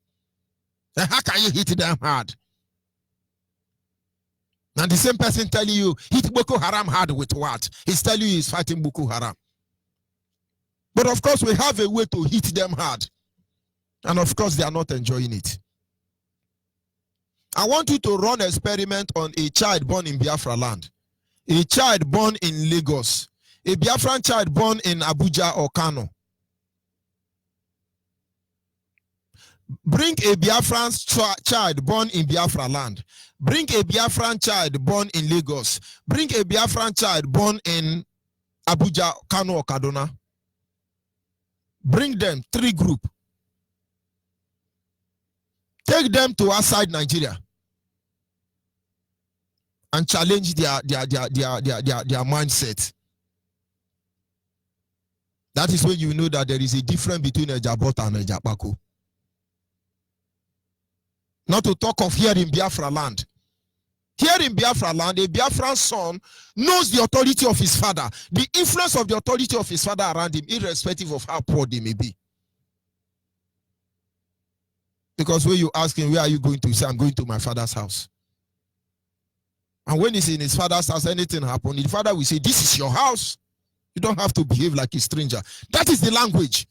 [SPEAKER 4] Then how can you hit them hard? And the same person telling you hit Boko Haram hard with what? He's telling you he's fighting Boko Haram. But of course we have a way to hit them hard. And of course they are not enjoying it. I want you to run an experiment on a child born in Biafra land. A child born in Lagos. A Biafran child born in Abuja or Kano. Bring a Biafran child born in Biafra land. Bring a Biafran child born in Lagos. Bring a Biafran child born in Abuja, Kano or Kaduna. Bring them, 3 groups. Take them to outside Nigeria and challenge their mindset. That is when you know that there is a difference between a Jabot and a Japako. Not to talk of here in Biafra land. Here in Biafra land, a Biafran son knows the authority of his father, the influence of the authority of his father around him, irrespective of how poor they may be. Because when you ask him, where are you going to? He says, I'm going to my father's house. And when he's in his father's house, anything happens, the father will say, this is your house. You don't have to behave like a stranger. That is the language.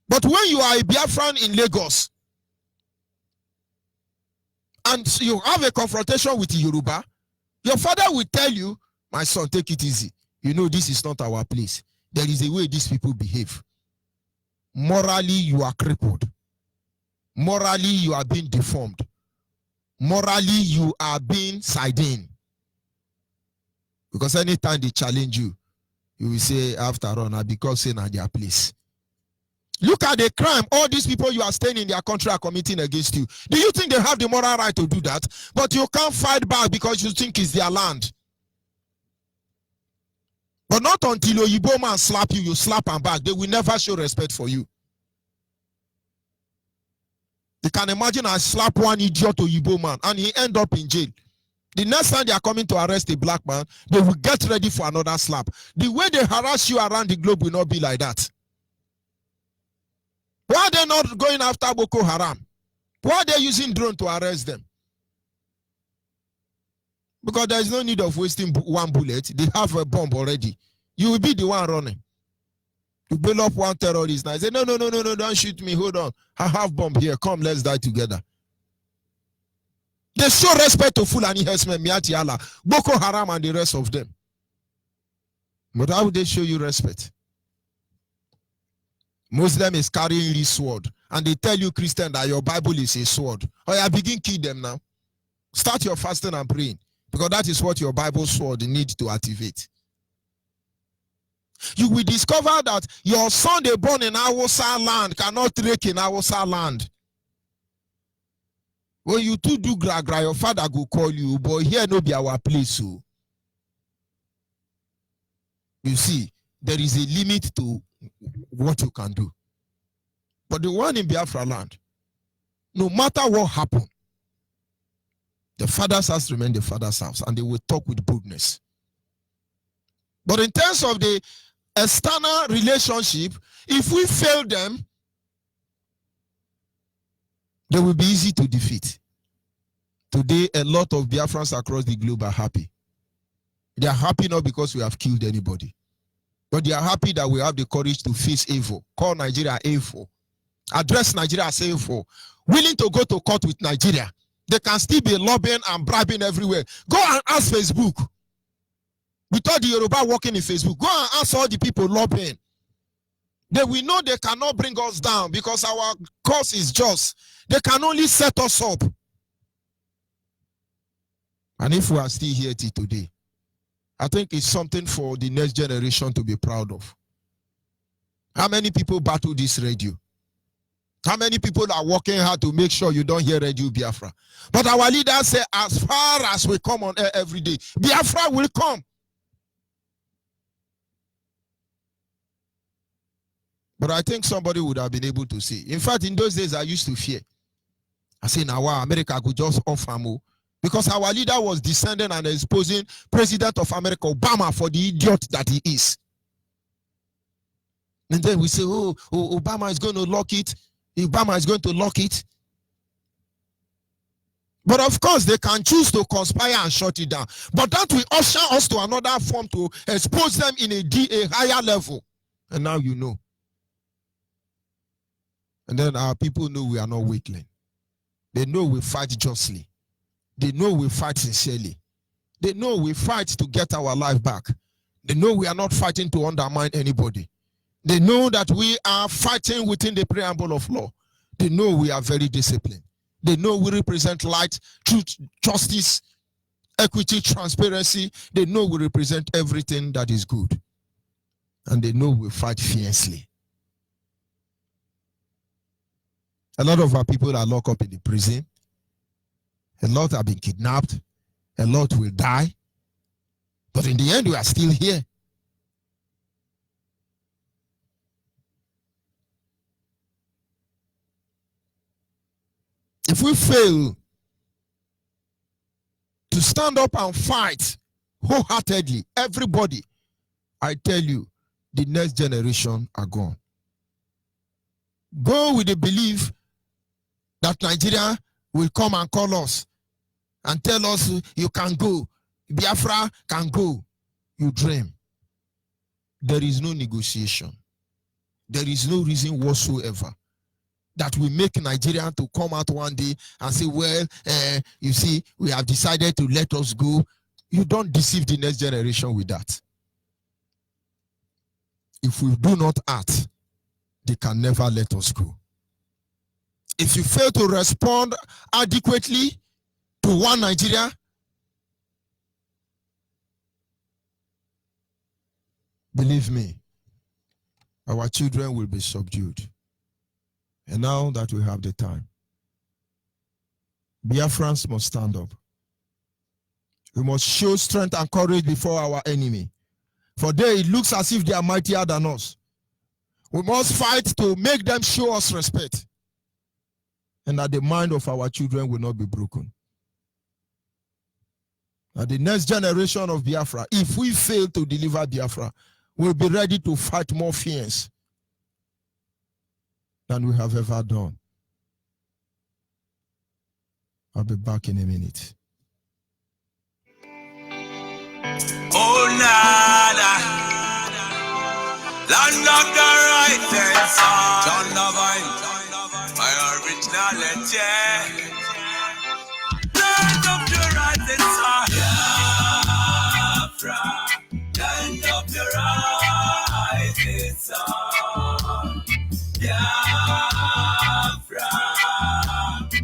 [SPEAKER 4] But when you are a Biafran in Lagos, and you have a confrontation with the Yoruba, your father will tell you, my son, take it easy. You know, this is not our place. There is a way these people behave. Morally, you are crippled. Morally, you are being deformed. Morally, you are being siding. Because anytime they challenge you, you will say, after all, now because saying at their place. Look at the crime all these people you are staying in their country are committing against you. Do you think they have the moral right to do that? But you can't fight back because you think it's their land. But not until Oyibo man slap you, you slap them back. They will never show respect for you. You can imagine I slap one idiot Oyibo man and he end up in jail. The next time they are coming to arrest a black man, they will get ready for another slap. The way they harass you around the globe will not be like that. Why are they not going after Boko Haram? Why are they using drone to arrest them? Because there is no need of wasting one bullet. They have a bomb already. You will be the one running. You build up one terrorist now. Say, no, don't shoot me. Hold on. I have bomb here. Come, let's die together. They show respect to Fulani herdsmen, Miati Allah, Boko Haram and the rest of them. But how would they show you respect? Muslim is carrying this sword, and they tell you, Christian, that your Bible is a sword. Oh, yeah, begin kill them now. Start your fasting and praying, because that is what your Bible sword needs to activate. You will discover that your son they born in Hausa land cannot rake in Hausa land. When you two do gra, your father will call you, boy, here no be our place. So you see, there is a limit to what you can do. But the one in Biafra land, no matter what happened, the father's house remain the father's house, and they will talk with boldness. But in terms of the external relationship, if we fail them, they will be easy to defeat. Today, a lot of Biafrans across the globe are happy. They are happy not because we have killed anybody, but they are happy that we have the courage to face evil, call Nigeria evil, address Nigeria as evil, willing to go to court with Nigeria. They can still be lobbying and bribing everywhere. Go and ask Facebook. With all the Yoruba working in Facebook, go and ask all the people lobbying. They will know they cannot bring us down because our cause is just. They can only set us up. And if we are still here till today, I think it's something for the next generation to be proud of. How many people battle this radio? How many people are working hard to make sure you don't hear Radio Biafra? But our leaders say, as far as we come on air every day, Biafra will come. But I think somebody would have been able to say. In fact, in those days, I used to fear. I say, now, America could just offer more. Because our leader was descending and exposing President of America, Obama, for the idiot that he is. And then we say, oh, Obama is going to lock it. Obama is going to lock it. But of course, they can choose to conspire and shut it down. But that will usher us to another form to expose them in a higher level. And now you know. And then our people know we are not weakling. They know we fight justly. They know we fight sincerely. They know we fight to get our life back. They know we are not fighting to undermine anybody. They know that we are fighting within the preamble of law. They know we are very disciplined. They know we represent light, truth, justice, equity, transparency. They know we represent everything that is good. And they know we fight fiercely. A lot of our people are locked up in the prison. A lot have been kidnapped. A lot will die. But in the end, we are still here. If we fail to stand up and fight wholeheartedly, everybody, I tell you, the next generation are gone. Go with the belief that Nigeria will come and call us and tell us you can go. Biafra can go. You dream. There is no negotiation. There is no reason whatsoever that will make Nigeria to come out one day and say, well, you see, we have decided to let us go. You don't deceive the next generation with that. If we do not act, they can never let us go. If you fail to respond adequately to one Nigeria, believe me, our children will be subdued. And now that we have the time, Biafrans must stand up. We must show strength and courage before our enemy. For there it looks as if they are mightier than us. We must fight to make them show us respect. And that the mind of our children will not be broken. That the next generation of Biafra, if we fail to deliver Biafra, will be ready to fight more fierce than we have ever done. I'll be back in a minute.
[SPEAKER 3] Oh, nada. Land of the right side. John Levine. My originality. Land of the right side. Biafra. Land of the right side. Biafra.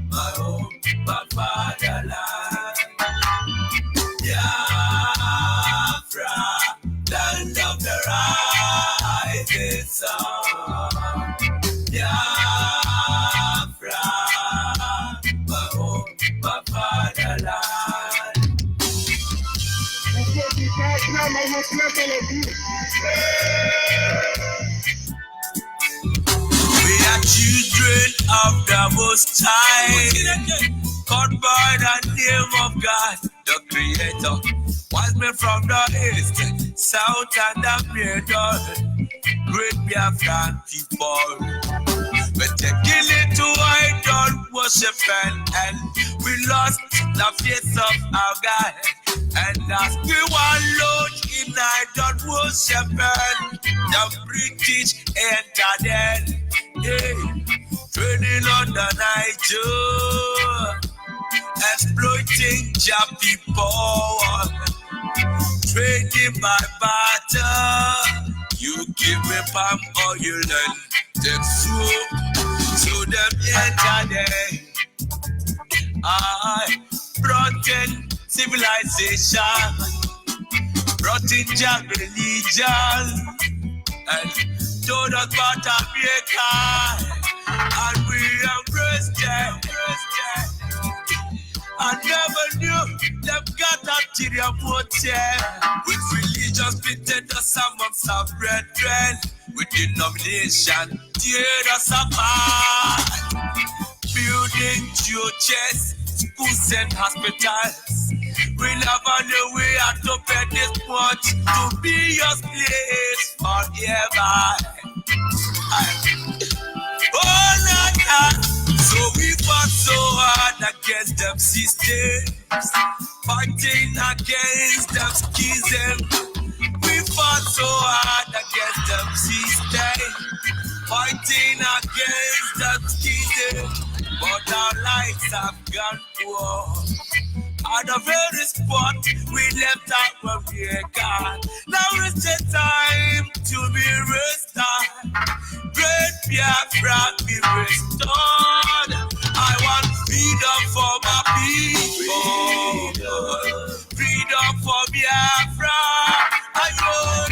[SPEAKER 3] My home, my fatherland. Biafra, land of the rising sun. Biafra, my home, my fatherland. We are children of the Most High, called by the name of God, the Creator. Wise men from the east, south, and the middle, great Biafran people. But they kill it to idol worshiping, and we lost the face of our God. And as we were lost in I don't worshiping, the British entered in, training on the Niger, exploiting your people, trading by barter. You give me palm oil and take soup, so them enter there. I brought in civilization, brought in your religion, and told us about America, and we embraced them. I never knew them got ulterior motive. With religious pitted us amongst our brethren, with denomination tear us apart. Building churches, schools and hospitals. We never knew we had to pay this much to be your slaves forever. Oh, nah. So we fought so hard against them systems, fighting against them schism. We fought so hard against them systems, fighting against them schism. But our lives have gone poor. At the very spot we left out when we are gone. Now is the time to be restored. Great Biafra be restored. I want freedom for my people. Freedom for Biafra. I want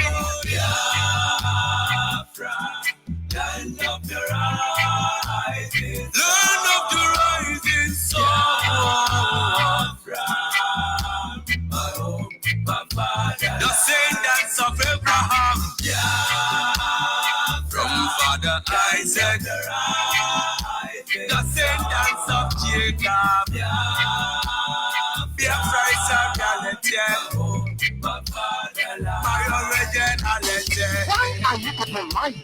[SPEAKER 3] Biafra. Land of the rising sun. Land of the rising sun. The descendants of Abraham, from Father Isaac, descendants of Jacob, Biafra is a reality, my originality.
[SPEAKER 7] Why are you people lying?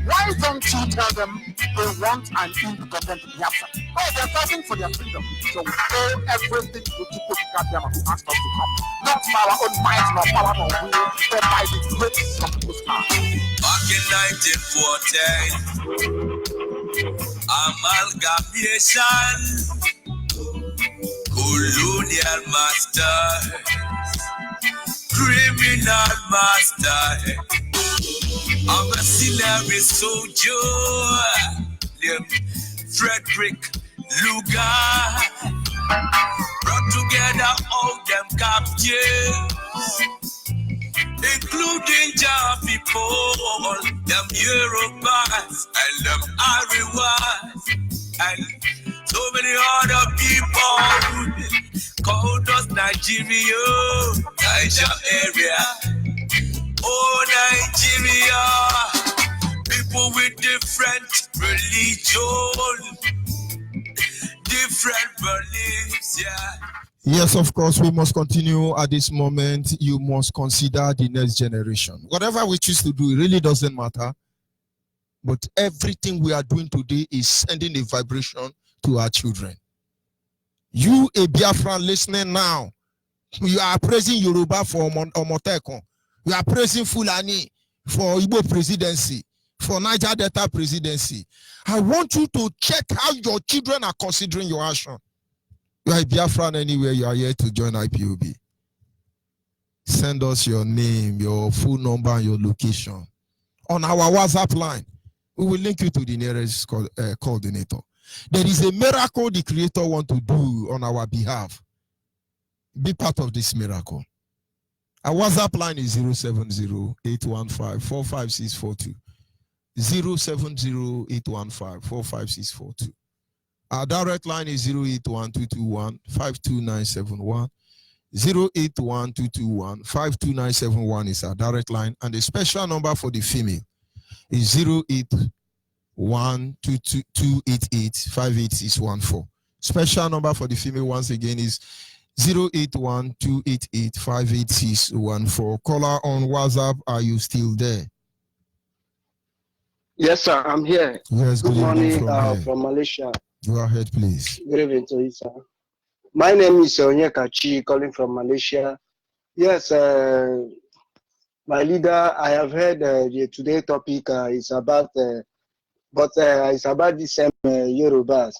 [SPEAKER 7] Why don't you tell them they want an independent Biafra? Oh, they're fighting for their freedom. So we owe everything to people to goddamn who asked us to come. Not by our own might, nor power, nor will, but by the grace of people's power.
[SPEAKER 3] Back in 1914, amalgamation, colonial masters, criminal masters. I'm a mercenary soldier named Frederick Lugar, brought together all them captives, including Jah people, them Yorubas and them Ariwas, and so many other people called us Nigeria, Niger area. Oh, Nigeria, people with different religion, different beliefs, yeah.
[SPEAKER 4] Yes, of course, we must continue at this moment. You must consider the next generation. Whatever we choose to do, it really doesn't matter. But everything we are doing today is sending a vibration to our children. You, a Biafran listening now, you are praising Yoruba for Omoteko. You are praising Fulani for Igbo presidency, for Niger Delta presidency. I want you to check how your children are considering your action. You are a Biafran anywhere, you are here to join IPOB. Send us your name, your phone number, and your location. On our WhatsApp line, we will link you to the nearest coordinator. There is a miracle the Creator wants to do on our behalf. Be part of this miracle. Our WhatsApp line is 070-815-45642. 070-815-45642. Our direct line is 081-221-52971. 081-221-52971 is our direct line. And the special number for the female is 081-288-58614. Special number for the female once again is 081-288-58614. Caller on WhatsApp, are you still there?
[SPEAKER 8] Yes, sir, I'm here.
[SPEAKER 4] Yes,
[SPEAKER 8] good morning from Malaysia.
[SPEAKER 4] Go ahead, please.
[SPEAKER 8] Good evening to you, sir. My name is Onyekachi, calling from Malaysia. Yes, my leader, I have heard the today topic is about, it's about the same Yorubas.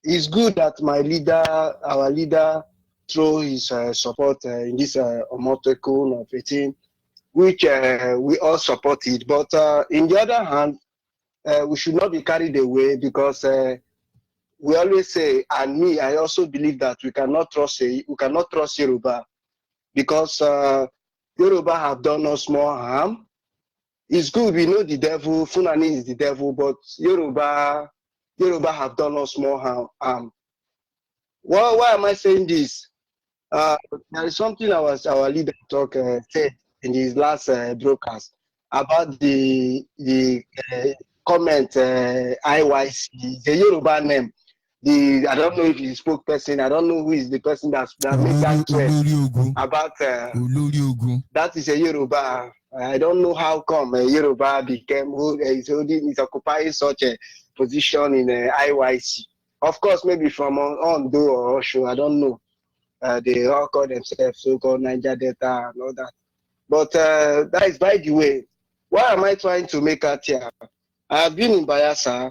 [SPEAKER 8] It's good that my leader, our leader, throw his support in this Omoteko of 18, which we all supported. But in the other hand, we should not be carried away because we always say, and me, I also believe that we cannot trust Yoruba because Yoruba have done us more harm. It's good, we know the devil, Funani is the devil, but Yoruba have done us more harm. Why am I saying this? There is something our leader said in his last broadcast about the comment IYC, the Yoruba name. I don't know if he's a spokesperson. I don't know who is the person that made that threat about that is a Yoruba. I don't know how come Yoruba became is occupying such a position in IYC. Of course, maybe from Ondo or Osho, I don't know. They all call themselves so-called Niger Delta and all that. But that is by the way. Why am I trying to make out here? I have been in Bayelsa.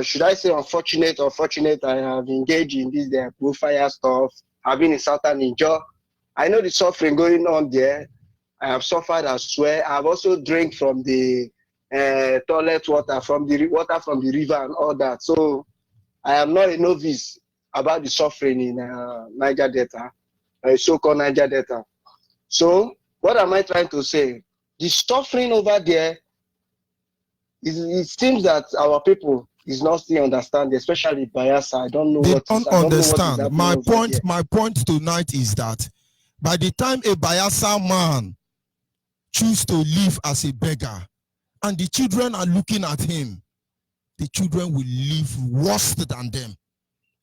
[SPEAKER 8] Should I say unfortunate or fortunate? I have engaged in this profile stuff. I've been in Southern Niger. I know the suffering going on there. I have suffered as well. I've also drank from the toilet water, from the water from the river and all that. So I am not a novice about the suffering in Niger Delta, so-called Niger Delta. So what am I trying to say? The suffering over there, it seems that our people is not still understanding, especially Bayelsa. I don't know
[SPEAKER 4] they
[SPEAKER 8] what
[SPEAKER 4] don't
[SPEAKER 8] is,
[SPEAKER 4] understand.
[SPEAKER 8] I don't know what is
[SPEAKER 4] My point tonight is that by the time a Bayelsa man choose to live as a beggar and the children are looking at him, the children will live worse than them.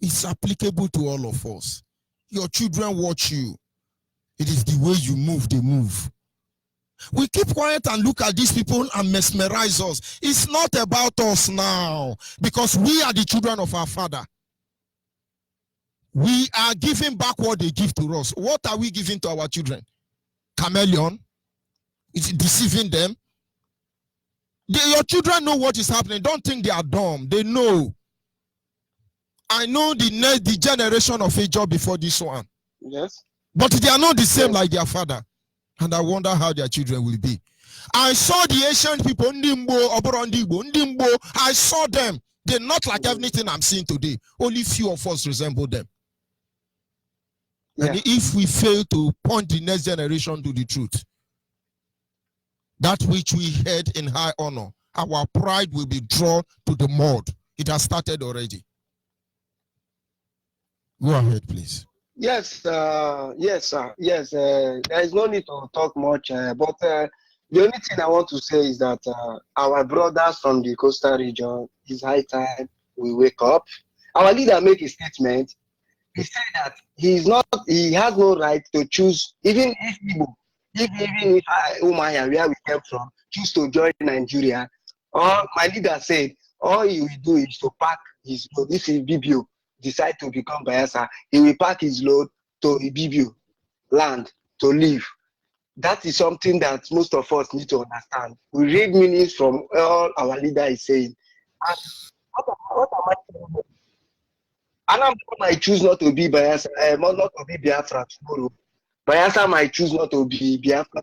[SPEAKER 4] It's applicable to all of us. Your children watch you. It is the way you move, they move. We keep quiet and look at these people and mesmerize us. It's not about us now because we are the children of our Father. We are giving back what they give to us. What are we giving to our children? Chameleon? It's deceiving them. Your children know what is happening. Don't think they are dumb. They know. I know the generation of a job before this one.
[SPEAKER 8] Yes.
[SPEAKER 4] But they are not the same like their father. And I wonder how their children will be. I saw the ancient people, Ndimbo, I saw them. They're not like everything I'm seeing today. Only few of us resemble them. Yeah. And if we fail to point the next generation to the truth, that which we had in high honor, our pride will be drawn to the mud. It has started already. Go ahead, please.
[SPEAKER 8] Yes, yes, sir. Yes, there is no need to talk much, but the only thing I want to say is that our brothers from the coastal region, it's high time we wake up. Our leader made a statement. He said that he has no right to choose, even if Umaya, where we came from, choose to join Nigeria. Or my leader said, all he will do is to pack his load. If Ibibio decide to become Bayelsa, he will pack his load to Ibibio land to live. That is something that most of us need to understand. We read meanings from all our leader is saying. And what am I saying? Anam might choose not to be Bayelsa, not to be Biafra tomorrow. Bayelsa might choose not to be Biafra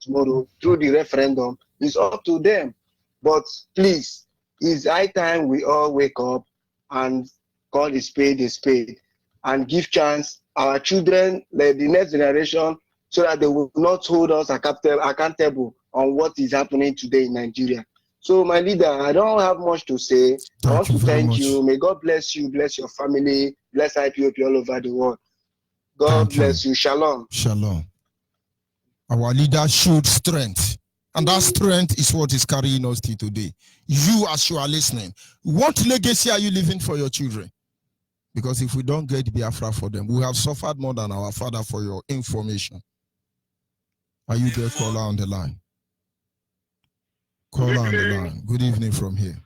[SPEAKER 8] tomorrow through the referendum. It's up to them. But please, it's high time we all wake up and call a spade, and give chance our children, the next generation, so that they will not hold us accountable on what is happening today in Nigeria. So, my leader, I don't have much to say. I want to thank you. May God bless you, bless your family, bless IPOP all over the world. God bless you. Shalom.
[SPEAKER 4] Shalom. Our leader showed strength. And that strength is what is carrying us till today. You, as you are listening, what legacy are you leaving for your children? Because if we don't get Biafra for them, we have suffered more than our father, for your information. Are you there, caller on the line? Caller on the line. Good evening from here.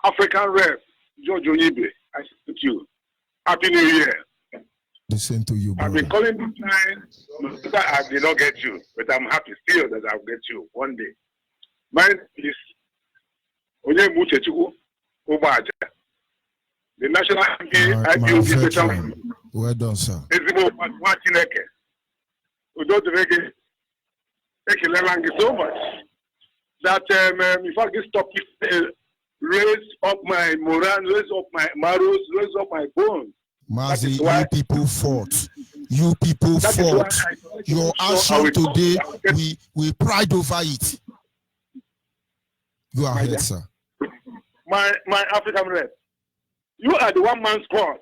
[SPEAKER 9] African rep, George Onyibe, I thank you. Happy New Year.
[SPEAKER 4] The same to you, brother.
[SPEAKER 9] I've been calling this time, I did not get you, but I'm happy still that I'll get you one day. Mine is Onyibe Chechukwu Ubaja, the National IPOB veteran.
[SPEAKER 4] Well done, sir.
[SPEAKER 9] Thank you so much. That in fact this topic raise up my morale, raise up my marrows, raise up my bones.
[SPEAKER 4] Mazi, you people fought. You people fought. Your action today, we pride over it. Go ahead, sir.
[SPEAKER 9] My African rep, you are the one-man squad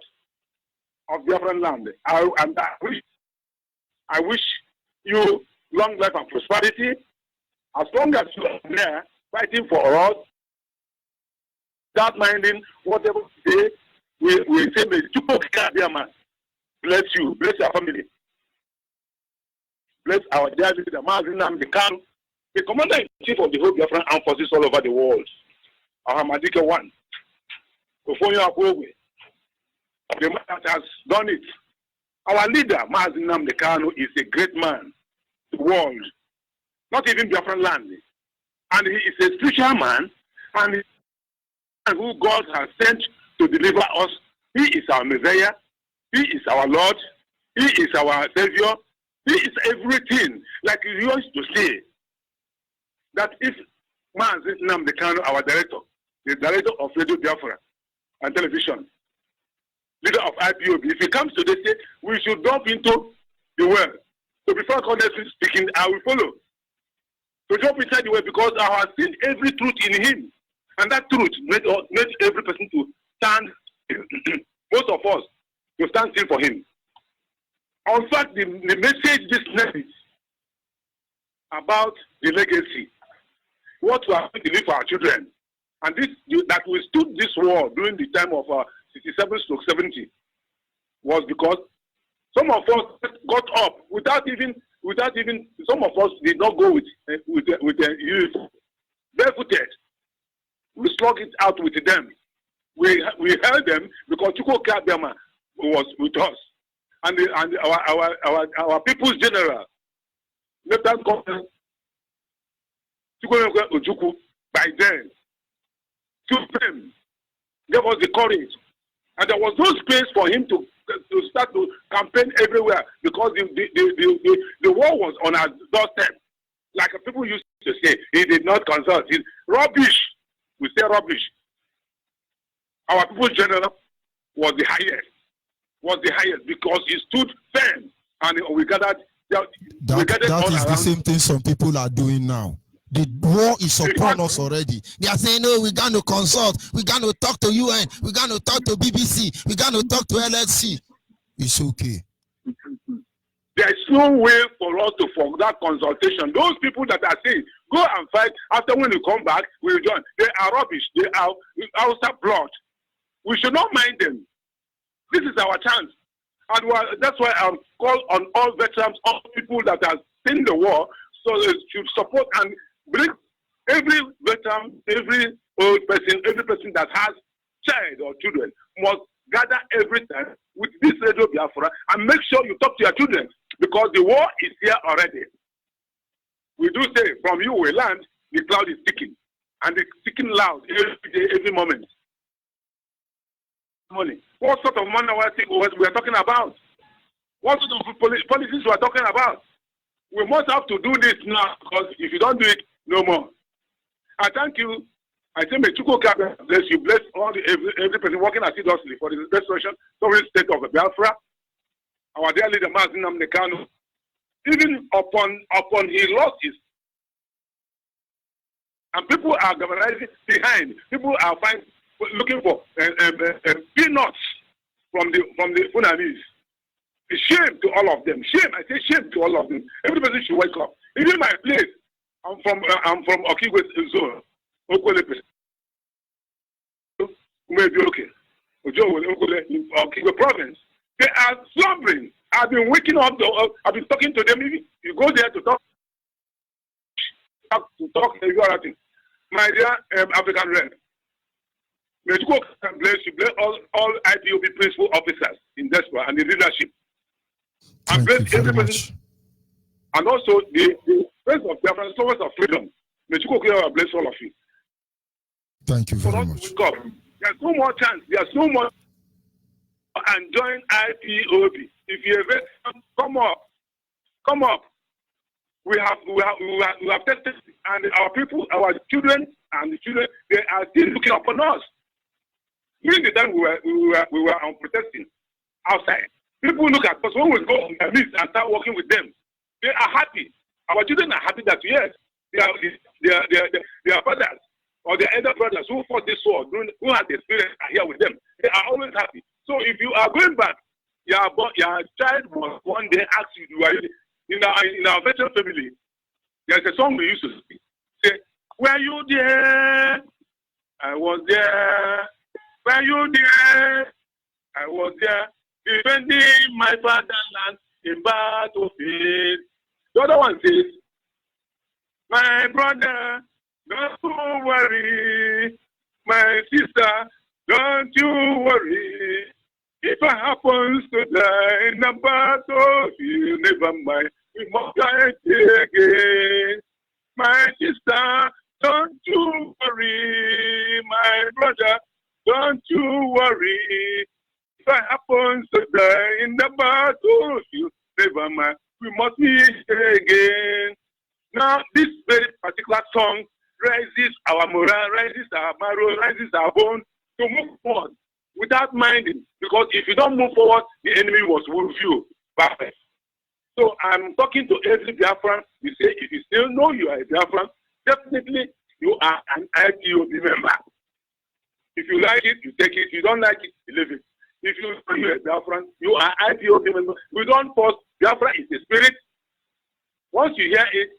[SPEAKER 9] of Biafran land. I wish you long life and prosperity. As long as you are there fighting for us, without minding whatever we say, we say, may you bless you, bless your family, bless our dear leader, the commander-in-chief of the whole Biafran armed forces all over the world, Ahmadike One, the man that has done it. Our leader, Mazi Nnamdi Kanu, is a great man, the world, not even Biafran land. And he is a spiritual man, and who God has sent to deliver us. He is our Messiah. He is our Lord. He is our Savior. He is everything. Like he used to say, that if Mazi Nnamdi Kanu, our director, the director of Radio Biafra and television, leader of IPOB, if he comes to this say, we should jump into the well. So before honestly speaking, I will follow. To jump inside the well because I have seen every truth in him. And that truth made every person to stand, most of us, to stand still for him. In fact, the message this message about the legacy, what we are going to leave for our children, and this that we stood this war during the time of 67-70 was because some of us got up without even some of us did not go with the youth barefooted. We slug it out with them. We held them because Chukwu Kabiyama was with us, and our people's general, Lieutenant Colonel Chukwu Ojukwu, by then, Supreme, gave us the courage, and there was no space for him to start to campaign everywhere because the war was on our doorstep. Like people used to say, he did not consult. He's rubbish. We say rubbish. Our people's general was the highest because he stood firm, and we gathered. That is the same thing some people are doing now. The war is upon us already. They are saying, no, we're going to consult. We're going to talk to UN. We're going to talk to BBC. We're going to talk to LSC. It's okay. There's no way for us to forget that consultation. Those people that are saying, go and fight, after when you come back, we'll join. They are rubbish. They are outside blood. We should not mind them. This is our chance. And that's why I call on all veterans, all people that have seen the war, so they should support and bring every veteran, every old person, every person that has child or children must gather every time with this Radio Biafra and make sure you talk to your children because the war is here already. We do say, from you we land, the cloud is ticking, and it's ticking loud every day, every moment. Money. What sort of money we are talking about? What sort of policies we are talking about? We must have to do this now because if you don't do it, no more. I thank you. I say, may Chukwu Kabiyama bless you, bless all every person working assiduously for the restoration sovereign state of Biafra. Our dear leader, Mazi Nnamdi Kanu, even upon his losses, and people are organizing behind. People are looking for peanuts from the Funanis. Shame to all of them. Shame. I say shame to all of them. Everybody should wake up. Even my place. I'm from Okigwe zone. Okigwe province. They are slumbering. I've been waking up. I've been talking to them. You go there to talk everything. My dear African rep, May you bless you, bless all IPOB principal officers in diaspora and the leadership. And bless every person. And also the President of Biafra, Soldiers of Freedom. May you bless all of you.
[SPEAKER 4] Thank you very much.
[SPEAKER 9] There's no more chance. There's no more. And join IPOB. If you ever come up. We have tested, and our people, our children, they are still looking upon us. During the time we were protesting outside, people look at us when we go on the list and start working with them. They are happy. Our children are happy that yes, their fathers or their elder brothers who fought this war, who had the experience, are here with them. They are always happy. So if you are going back, your child will one day ask you, in our veteran family, there's a song we used to sing. Say, were you there? I was there. Were you there? I was there. Defending my fatherland in battlefield. The other one says, my brother, don't worry. My sister, don't you worry. If I happens to die in the battlefield, never mind, we must die again. My sister, don't you worry. My brother, don't you worry. If I happens to die in the battlefield, never mind, we must meet again. Now, this very particular song raises our morale, raises our marrow, raises our bone to move forward without minding. Because if you don't move forward, the enemy will move you backwards. So I'm talking to every Biafran. You say, if you still know you are a Biafran, definitely you are an IPOB member. If you like it, you take it. If you don't like it, you leave it. If you know you are a Biafran, you are IPOB member. We don't force. Biafra is the spirit. Once you hear it,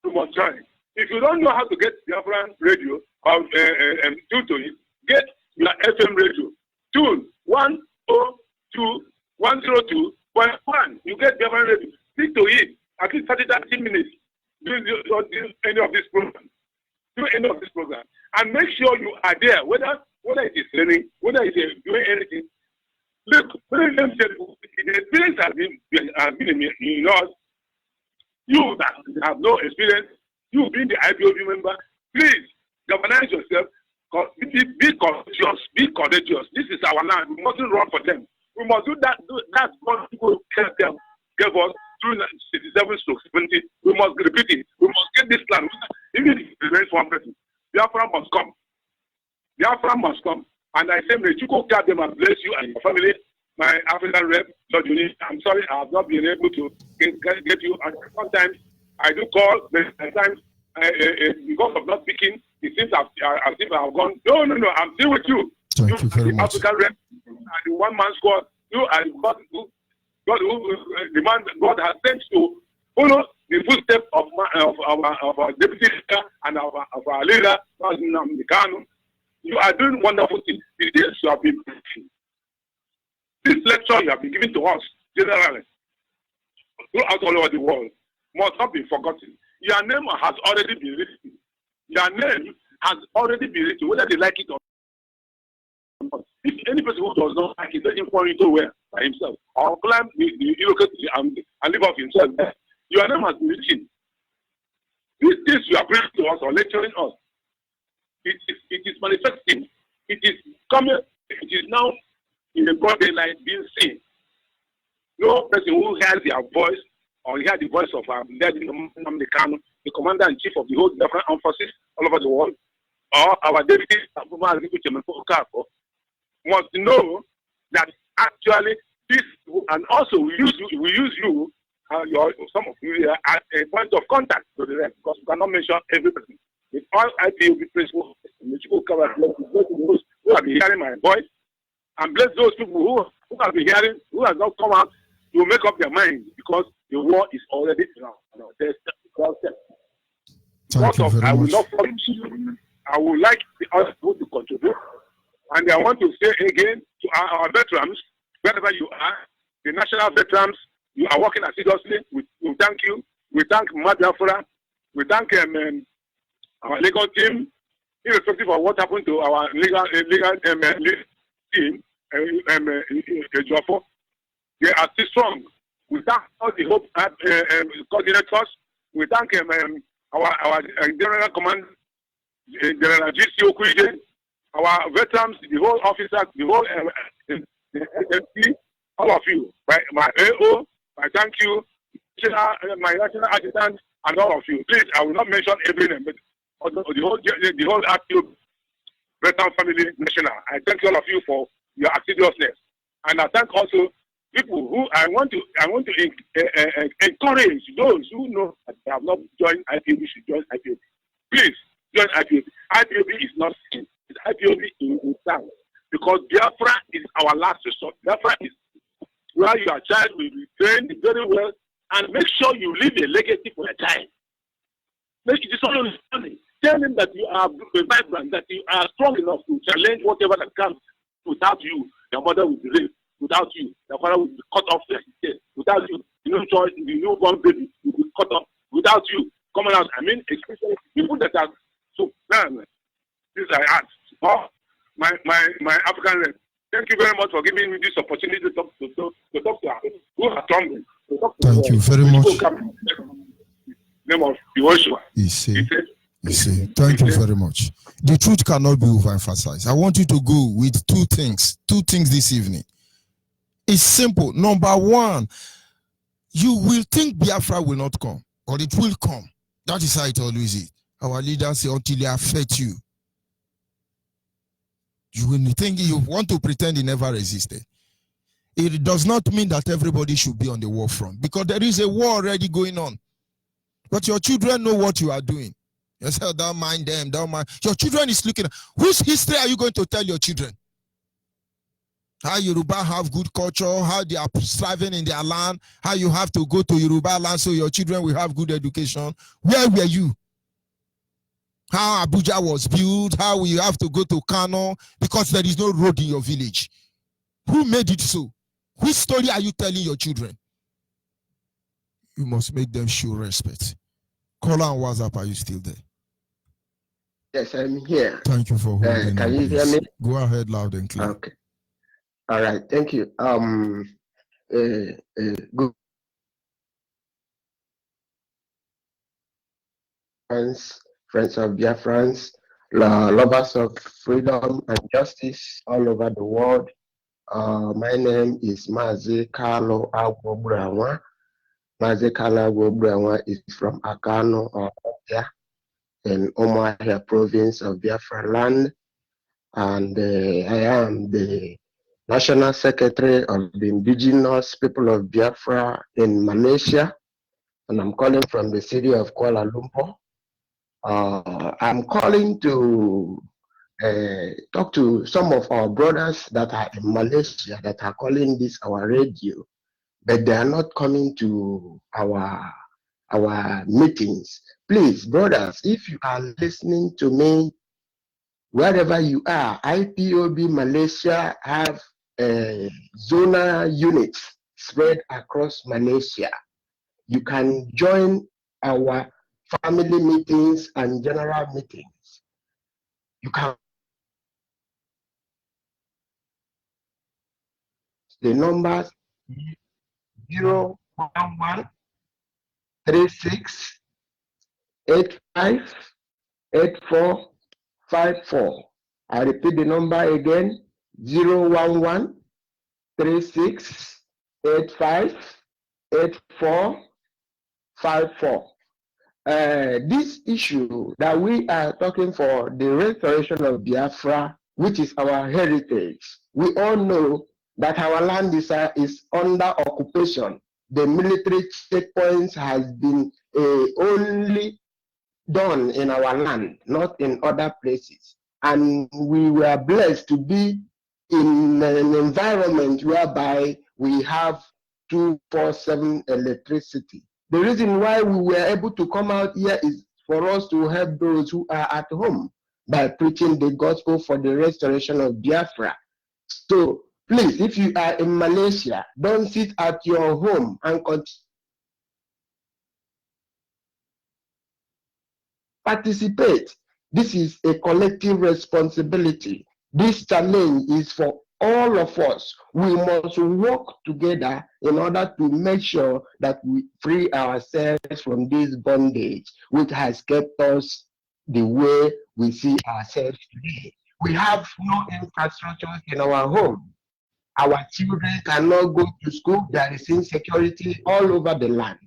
[SPEAKER 9] you must join. If you don't know how to get Biafran radio or tune to it, get your FM radio. Tune 102.1. You get Biafran radio. Speak to it at least 30 minutes during any of this program. Do any of this program. And make sure you are there, whether it is raining, whether it is doing anything. Look, let me tell you, the experience has been in us. You that have no experience, you being the IPOB member, please galvanize yourself. Be courageous. This is our land. We mustn't run for them. We must do that. That's what people gave us through 67/70. We must repeat it. We must get this land. Even if it remains one person, Biafra must come. Biafra must come. And I say, may Chuko God them and bless you and your family. My African rep, I'm sorry, I have not been able to get you. And sometimes I do call, but sometimes because of not speaking, it seems as if I have gone. No, I'm still with you.
[SPEAKER 4] Thank you very much.
[SPEAKER 9] African rep and the one-man squad. You are the man God has sent to follow the footsteps of our deputy leader and of our leader, You are doing wonderful things. The things you have been preaching. This lecture you have been giving to us, generally, throughout all over the world, must not be forgotten. Your name has already been written. Your name has already been written, whether they like it or not. If any person who does not like it, let him fall into where by himself, or climb the and live off himself. Your name has been written. These things you are bringing to us or lecturing us, it is manifesting. It is coming. It is now in the broad daylight being seen. No person who hears their voice or hear the voice of the commander-in-chief of the whole different armed forces all over the world, or our deputy must know that actually this, and also we use you, some of you as a point of contact to the rest, because we cannot mention every person. With all IPOB principles, who have been hearing my voice, and bless those people who have been hearing, who have not come out to make up their minds, because the war is already around. I will not follow you. I would like the other people to contribute. And I want to say again to our veterans, wherever you are, the national veterans, you are working assiduously. We thank you. We thank Biafra. We thank our legal team. irrespective of what happened to our legal team, they are still strong. We thank all the Hope coordinators. We thank our General Command, General GCO Kuije, our veterans, the whole officers, the whole SMC, all of you. My AO, I thank you, my national assistant, and all of you. Please, I will not mention every name, but the whole RTO veteran family national. I thank all of you for your assiduousness, and I thank also people who I want to encourage those who know that they have not joined IPOB should join IPOB. Please join IPOB. IPOB is not sin. It's IPOB in sound, because Biafra is our last resort. Biafra is where your child will be trained very well, and make sure you leave a legacy for a child. Make it is all understanding. Tell them that you are vibrant, that you are strong enough to challenge whatever that comes. Without you, your mother will be raped. Without you, your father will be cut off their head. Without you, the choice, the newborn baby will be cut off. Without you, coming out, I mean, especially people that are so man. This I ask. Oh, my African friend. Thank you very much for giving me this opportunity to talk to her. Who are strong.
[SPEAKER 4] Thank you very much.
[SPEAKER 9] Name of Joshua.
[SPEAKER 4] You see. Thank you very much. The truth cannot be overemphasized. I want you to go with two things this evening. It's simple. Number one, you will think Biafra will not come, or it will come. That is how it always is. Our leaders say until they affect you. You will think you want to pretend he never resisted. It does not mean that everybody should be on the war front, because there is a war already going on. But your children know what you are doing. You say, don't mind them, don't mind. Your children is looking at whose history are you going to tell your children? How Yoruba have good culture, how they are striving in their land, how you have to go to Yoruba land so your children will have good education. Where were you? How Abuja was built, how you have to go to Kano because there is no road in your village. Who made it so? Which story are you telling your children? You must make them show respect. Caller on WhatsApp, are you still there?
[SPEAKER 10] Yes, I'm here.
[SPEAKER 4] Thank you for holding.
[SPEAKER 10] Can you hear me?
[SPEAKER 4] Go ahead loud and clear.
[SPEAKER 10] Okay. All right. Thank you. Good friends of Biafrans, lovers of freedom and justice all over the world. My name is Mazi Carlo Agbobrawa. Mazi Carlo Agbobrawa is from Akano, in Umuahia province of Biafra land, and I am the National Secretary of the Indigenous People of Biafra in Malaysia, and I'm calling from the city of Kuala Lumpur. I'm calling to talk to some of our brothers that are in Malaysia that are calling this our radio, but they are not coming to our meetings. Please, brothers, if you are listening to me, wherever you are, IPOB Malaysia have zonal units spread across Malaysia. You can join our family meetings and general meetings. You can. The numbers 011 36 85 84 54. I repeat the number again, 011 36 85 84 54. This issue that we are talking for, the restoration of Biafra, which is our heritage, we all know that our land is under occupation. The military checkpoints has been only done in our land, not in other places. And we were blessed to be in an environment whereby we have 24/7 electricity. The reason why we were able to come out here is for us to help those who are at home by preaching the gospel for the restoration of Biafra. So please, if you are in Malaysia, don't sit at your home and participate. This is a collective responsibility. This challenge is for all of us. We must work together in order to make sure that we free ourselves from this bondage, which has kept us the way we see ourselves today. We have no infrastructure in our home. Our children cannot go to school. There is insecurity all over the land.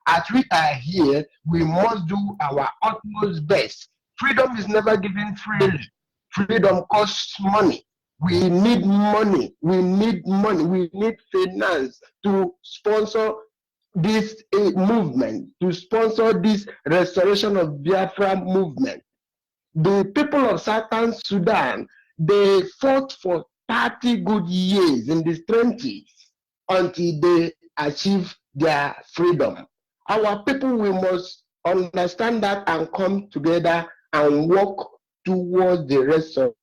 [SPEAKER 10] As we are here, we must do our utmost best. Freedom is never given freely. Freedom costs money. We need money. We need money. We need finance to sponsor this movement, to sponsor this restoration of Biafra movement. The people of Southern Sudan, they fought for 30 good years in the 20s until they achieve their freedom. Our people, we must understand that and come together and work towards the rest of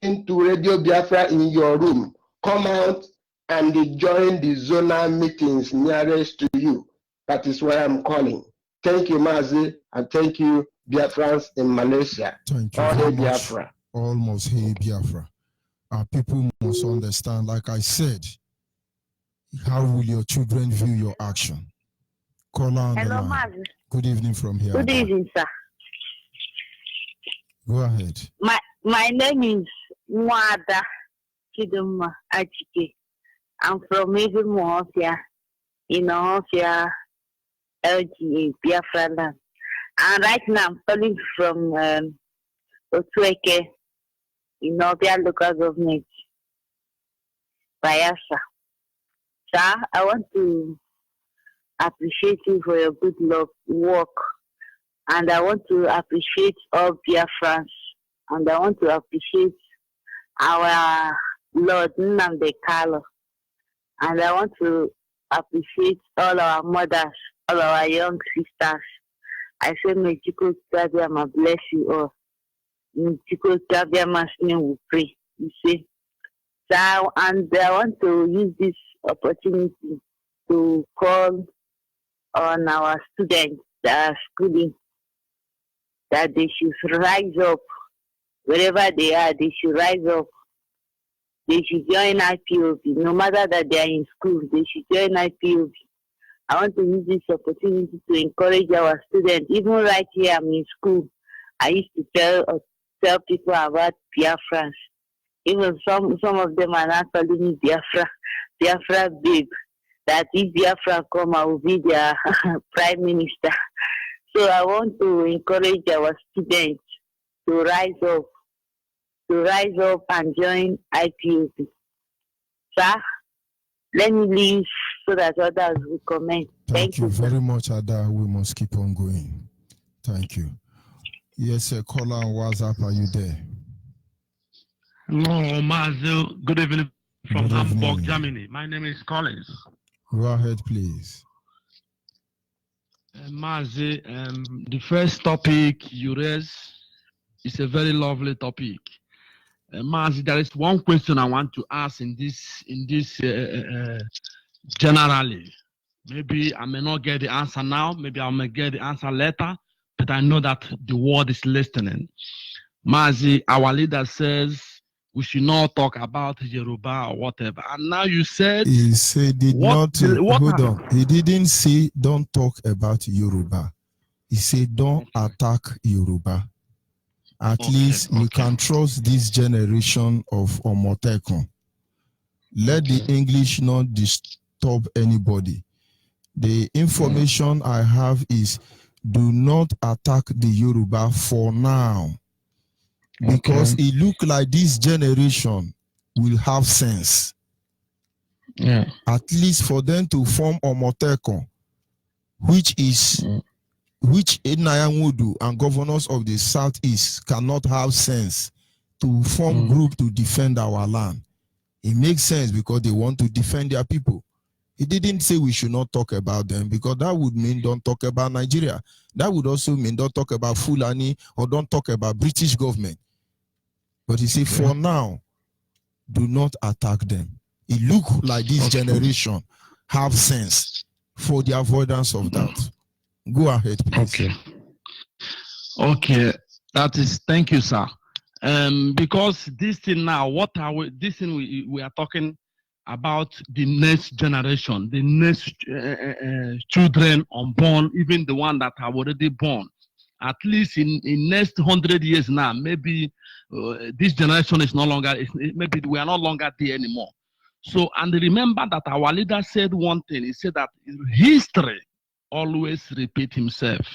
[SPEAKER 10] into Radio Biafra in your room. Come out and join the zonal meetings nearest to you. That is why I'm calling. Thank you, Mazi, and thank you, Biafrans in Malaysia.
[SPEAKER 4] Thank you very much. Biafra. Almost hey Biafra. Our people must understand, like I said, how will your children view your action? Call on the line. Mazi. Good evening from here.
[SPEAKER 11] Good evening, sir.
[SPEAKER 4] Go ahead.
[SPEAKER 11] My name is Mwada Chiduma Achike. I'm from Mohofia, in Mohofia, LGA, Biafra land. And right now I'm calling from Otueke, in Obia local government, Bayelsa. Sir, I want to appreciate you for your good work. And I want to appreciate all Biafrans. And I want to appreciate our Lord Nnamdi Kanu. And I want to appreciate all our mothers, all our young sisters. I say, may Chiko Tabiama bless you all. In Chiko Tabiama's name we pray. You see. So, and I want to use this opportunity to call on our students that are schooling that they should rise up. Wherever they are, they should rise up. They should join IPOB. No matter that they are in school, they should join IPOB. I want to use this opportunity to encourage our students. Even right here, I'm in school. I used to tell people about Biafrans. Even some of them are not calling me Biafra babe. That if Biafra come, I will be their prime minister. So I want to encourage our students to rise up and join IPOB. Sir, let me leave so that others will comment.
[SPEAKER 4] Thank you very much, Ada. We must keep on going. Thank you. Yes, caller on WhatsApp, are you there?
[SPEAKER 12] Hello, Mazel. Good evening from Hamburg, Germany. My name is Collins.
[SPEAKER 4] Go ahead, please.
[SPEAKER 12] Mazel, the first topic you raised is a very lovely topic. Mazel, there is one question I want to ask in this generally. Maybe I may not get the answer now, maybe I may get the answer later, but I know that the world is listening. Mazel, our leader says we should not talk about Yoruba or whatever. And now you said...
[SPEAKER 4] He said hold on. He didn't say don't talk about Yoruba. He said don't attack Yoruba. At least you can trust this generation of Omotekun. Let the English not disturb anybody. The information I have is do not attack the Yoruba for now. Because it looks like this generation will have sense.
[SPEAKER 12] Yeah.
[SPEAKER 4] At least for them to form Omotekun, which Enayanwudu and governors of the Southeast cannot have sense to form group to defend our land. It makes sense because they want to defend their people. He didn't say we should not talk about them because that would mean don't talk about Nigeria. That would also mean don't talk about Fulani or don't talk about British government. But he said, for now, do not attack them. It looks like this generation have sense for the avoidance of doubt. Go ahead, please.
[SPEAKER 12] Okay. That is, thank you, sir. Because this thing now, we are talking about the next generation, the next children unborn, even the one that have already born. At least in next 100 years now, maybe this generation is no longer, maybe we are no longer there anymore. So, and remember that our leader said one thing. He said that history always repeat himself.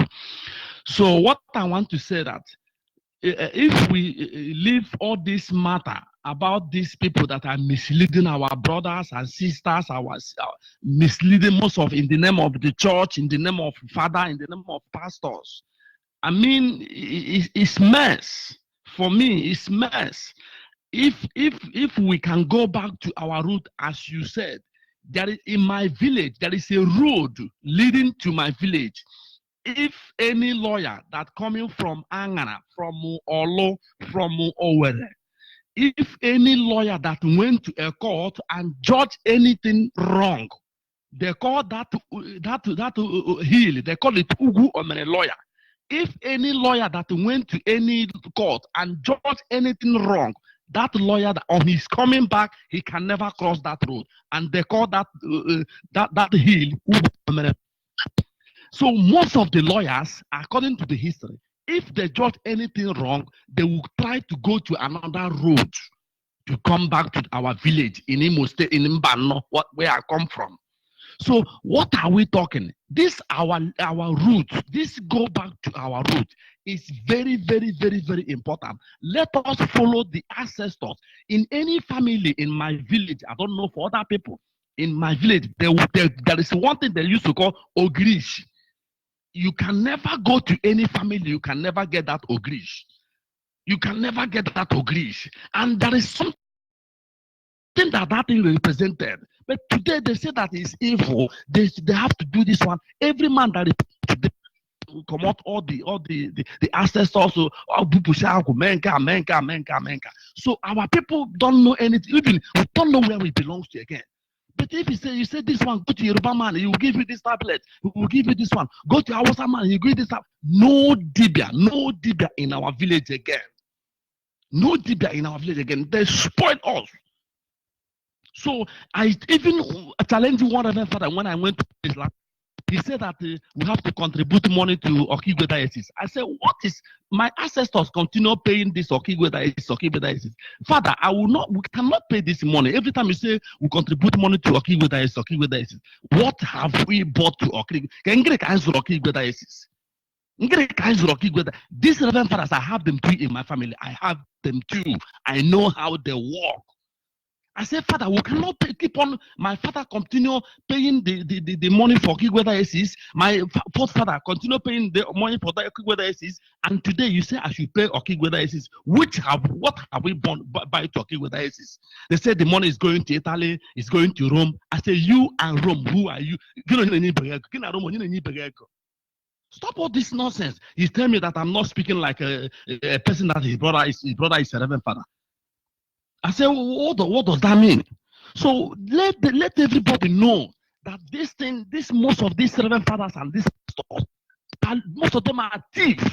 [SPEAKER 12] So what I want to say that if we leave all this matter about these people that are misleading our brothers and sisters, misleading most of in the name of the church, in the name of father, in the name of pastors, I mean, it's mess. For me, it's mess. If we can go back to our root, as you said, there is in my village, there is a road leading to my village. If any lawyer that coming from Angana, from Olo, from Owerri, if any lawyer that went to a court and judge anything wrong, they call that hill, they call it Ugu Omene lawyer. If any lawyer that went to any court and judge anything wrong, that lawyer on his coming back, he can never cross that road, and they call that that hill Ugu Omene. So most of the lawyers, according to the history, if they judge anything wrong, they will try to go to another road to come back to our village in Imo State, in Mbano, where I come from. So what are we talking? This our root. This go back to our root is very, very, very, very important. Let us follow the ancestors. In any family in my village, I don't know for other people, in my village, there is one thing they used to call ogrish. You can never go to any family, you can never get that ogrish. You can never get that ogrish. And there is something that thing represented. But today they say that it's evil. They have to do this one. Every man that come out all the ancestors. So our people don't know anything. Even we don't know where we belong to again. But if you say this one, go to Yoruba man, he will give you this tablet. He will give you this one. Go to Hausa man, he will give you this tablet. No dibia in our village again. No dibia in our village again. They spoiled us. So I even challenged one of them father when I went to his lab. He said that we have to contribute money to Okigwe diocese. I said, what is my ancestors continue paying this Okigwe diocese? Father, we cannot pay this money. Every time you say we contribute money to Okigwe diocese, what have we bought to Okigwe? Diocese? These reverend fathers, I have them too in my family. I have them too. I know how they work. I said, Father, we cannot keep on. My father continue paying the money for Okigwe diocese. My fourth father continue paying the money for the Okigwe diocese. And today you say I should pay Okigwe diocese. What have we buy to Okigwe diocese? They said the money is going to Italy, it's going to Rome. I say, you and Rome, who are you? Stop all this nonsense. He's telling me that I'm not speaking like a person that his brother is a reverend father. I said, what does that mean? So let everybody know that most of these reverend fathers and these pastors, most of them are thieves.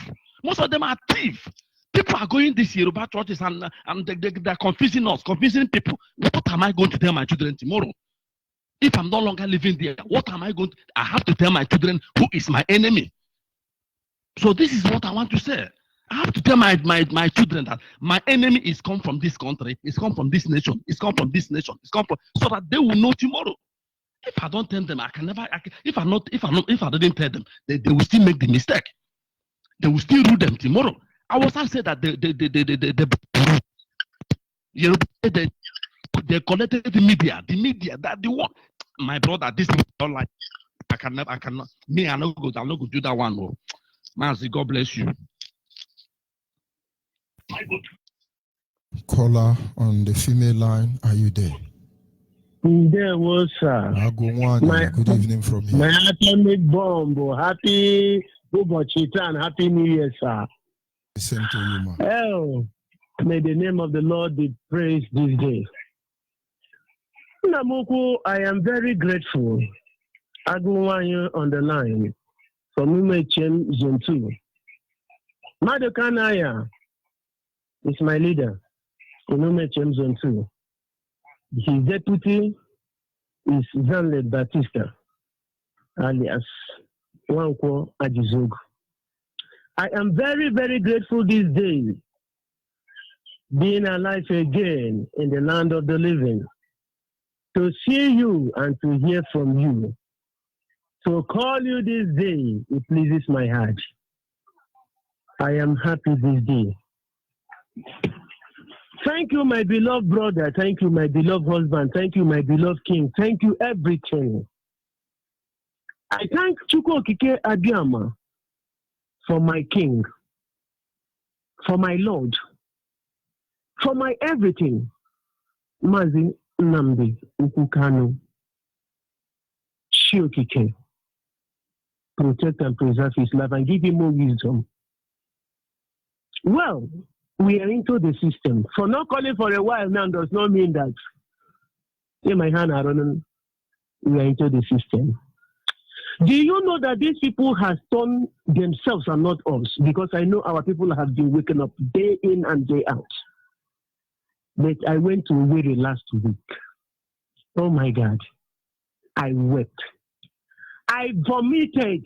[SPEAKER 12] Most of them are thieves. People are going to these Yoruba churches and they're confusing us, confusing people. What am I going to tell my children tomorrow? If I'm no longer living there, what am I going to? I have to tell my children who is my enemy. So this is what I want to say. I have to tell my children that my enemy is come from this country, it's come from this nation, it's come from this nation, it's come from, so that they will know tomorrow. If I don't tell them, I can never. If I didn't tell them, they will still make the mistake. They will still rule them tomorrow. I was saying that they collected the media that the one. My brother, this is not like I cannot. Me, I'm not going to do that one. No. Mercy, God bless you.
[SPEAKER 4] Caller on the female line, are you there?
[SPEAKER 13] There was
[SPEAKER 4] good evening from here.
[SPEAKER 13] My atomic bomb. Happy and Happy New Year, sir.
[SPEAKER 4] Same to you, man.
[SPEAKER 13] Oh, may the name of the Lord be praised this day. Namuku, I am very grateful. Agunwanyu on the line. from Umechem Zone 2. Madokanaya is my leader in Umechem Zone 2. His deputy is Zanlet Batista, alias Wanko Ajizog. I am very, very grateful this day, being alive again in the land of the living, to see you and to hear from you. To call you this day, it pleases my heart. I am happy this day. Thank you, my beloved brother. Thank you, my beloved husband. Thank you, my beloved king. Thank you, everything. I thank Chukwu Okike Abiyama for my king, for my Lord, for my everything. Mazi Nnamdi Ukukanu Shiokike. Protect and preserve his life and give him more wisdom. Well, we are into the system. For not calling for a while now does not mean that in my hand, I don't know, we are into the system. Do you know that these people have turned themselves and not us? Because I know our people have been waking up day in and day out. But I went to Owerri last week. Oh my God. I wept. I vomited.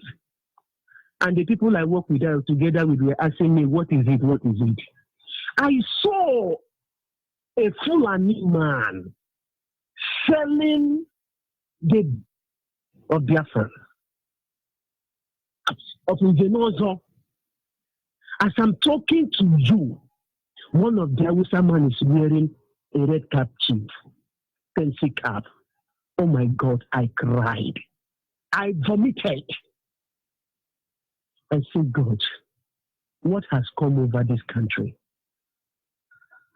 [SPEAKER 13] And the people I work with together with were asking me, what is it? What is it? I saw a Fulani man selling the of Biafra, of Ngenozo. As I'm talking to you, one of the Hausa man is wearing a red cap chief, fancy cap. Oh my God, I cried. I vomited. I said, God, what has come over this country?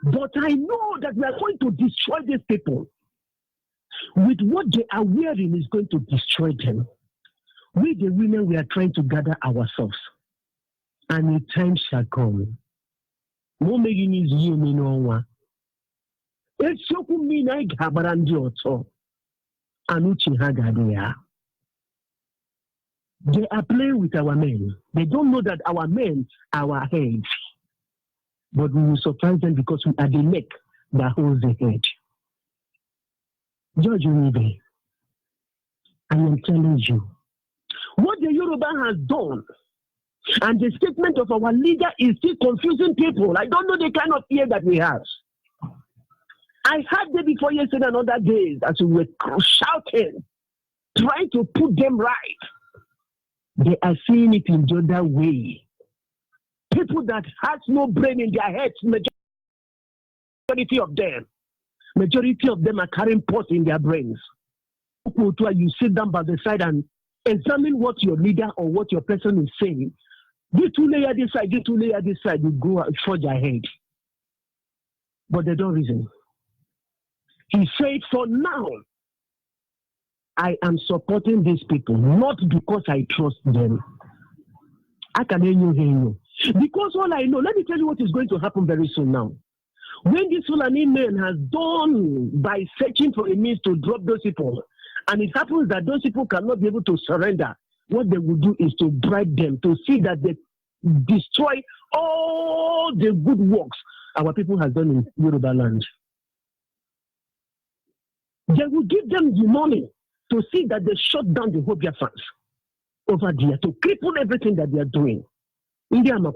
[SPEAKER 13] But I know that we are going to destroy these people. With what they are wearing is going to destroy them. We, the women, we are trying to gather ourselves. And a time shall come. They are playing with our men. They don't know that our men are our heads. But we will surprise them because we are the neck that holds the head. George Onyibe, I am telling you, what the Yoruba has done, and the statement of our leader is still confusing people. I don't know the kind of ear that we have. I heard them before yesterday and other days as we were shouting, trying to put them right. They are seeing it in the other way. People that has no brain in their heads, majority of them are carrying pots in their brains. You sit down by the side and examine what your leader or what your person is saying. Get 2 layers this side, get 2 layers this side, you go and forge ahead. But they don't reason. He said, for now, I am supporting these people, not because I trust them. I can hear you. Because all I know, let me tell you what is going to happen very soon now. When this Fulani man has done by searching for a means to drop those people, and it happens that those people cannot be able to surrender, what they will do is to bribe them to see that they destroy all the good works our people have done in Yoruba land. They will give them the money to see that they shut down the whole Biafrans over there, to cripple everything that they are doing. Remember,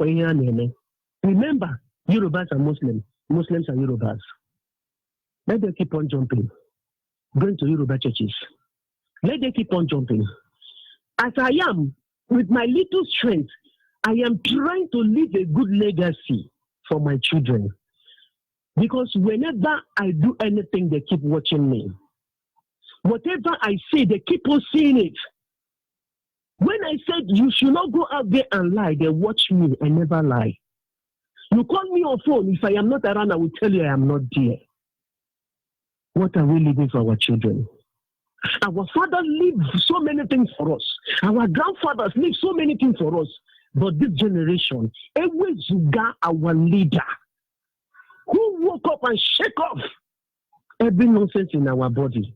[SPEAKER 13] Yorubas are Muslims. Muslims are Yorubas. Let them keep on jumping, going to Yoruba churches. Let them keep on jumping. As I am, with my little strength, I am trying to leave a good legacy for my children. Because whenever I do anything, they keep watching me. Whatever I say, they keep on seeing it. When I said you should not go out there and lie, they watch me. I never lie. You call me on phone. If I am not around, I will tell you I am not there. What are we leaving for our children? Our father lived so many things for us. Our grandfathers lived so many things for us. But this generation, Ewezuga, our leader, who woke up and shake off every nonsense in our body.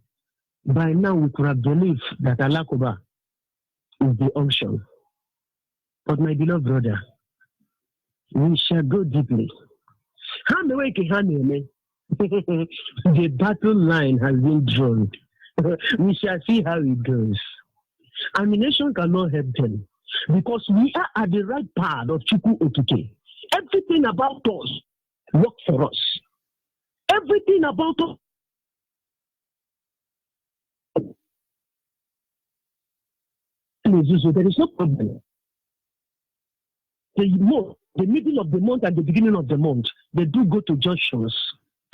[SPEAKER 13] By now, we could have believed that Alakoba is the option. But my beloved brother, we shall go deeply. The battle line has been drawn. We shall see how it goes. Ammunition cannot help them because we are at the right part of Chukwu Okike. Everything about us works for us. Everything about us. So there is no problem. The middle of the month and the beginning of the month, they do go to junctions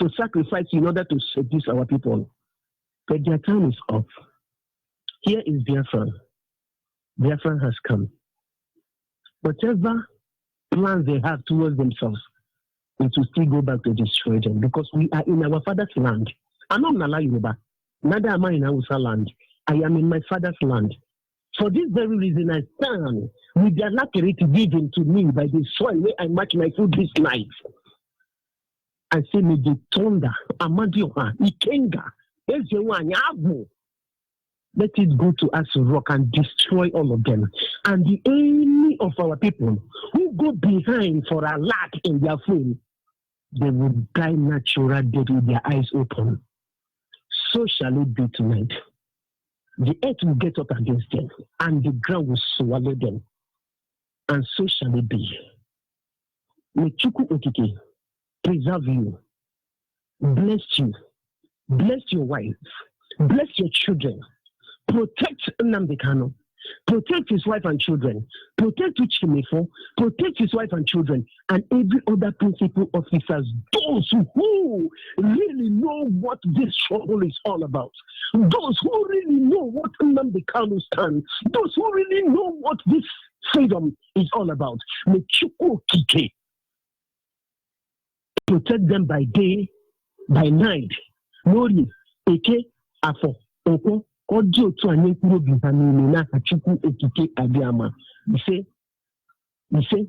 [SPEAKER 13] to sacrifice in order to seduce our people. But their time is up. Here is Biafra. Biafra has come. Whatever plans they have towards themselves, it will still go back to destroy them because we are in our father's land. I'm not Nala Yoruba. Neither am I in Hausa land. I am in my father's land. For this very reason, I stand with the alacrity given to me by the soil where I match my food this night. I say, may the thunder, Amadioha, Ikenga, Ezewanyabu, let it go to us rock and destroy all of them. And the enemy of our people who go behind for a lack in their phone, they will die natural death with their eyes open. So shall it be tonight. The earth will get up against them, and the ground will swallow them. And so shall it be. May Chukwu Okike preserve you, bless you, bless your wife, bless your children, protect Nnamdi Kanu, protect his wife and children, protect Uchimefo, protect his wife and children, and every other principal officers, those who really know what this trouble is all about, those who really know what Nnamdi Kanu stands, those who really know what this freedom is all about. May Chukwu Okike protect them by day, by night. Lori, Eke, Afo, Oko, Odio to an equal Bihamina, Chukwu Okike Abiyama. You say?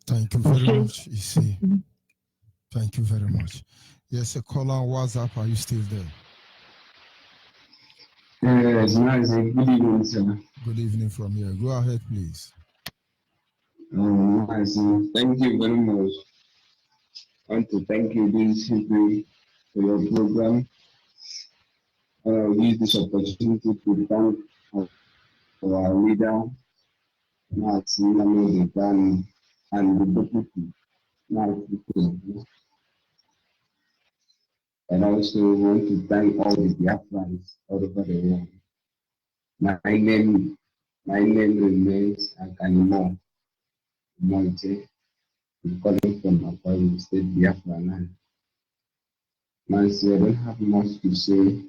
[SPEAKER 4] Thank you very much. You see. Thank you very much. Yes, a caller on WhatsApp. Are you still there?
[SPEAKER 14] Yes, nice. Good evening, sir.
[SPEAKER 4] Good evening from here. Go ahead, please.
[SPEAKER 14] Nice. Thank you very much. I want to thank you this evening for your program. Use this opportunity to thank our leader, Martin and the deputy. And also want to thank all the Biafrans all over the world. My name remains Akanimo Monte. I'm calling from Akwa State, Biafra land. I don't have much to say.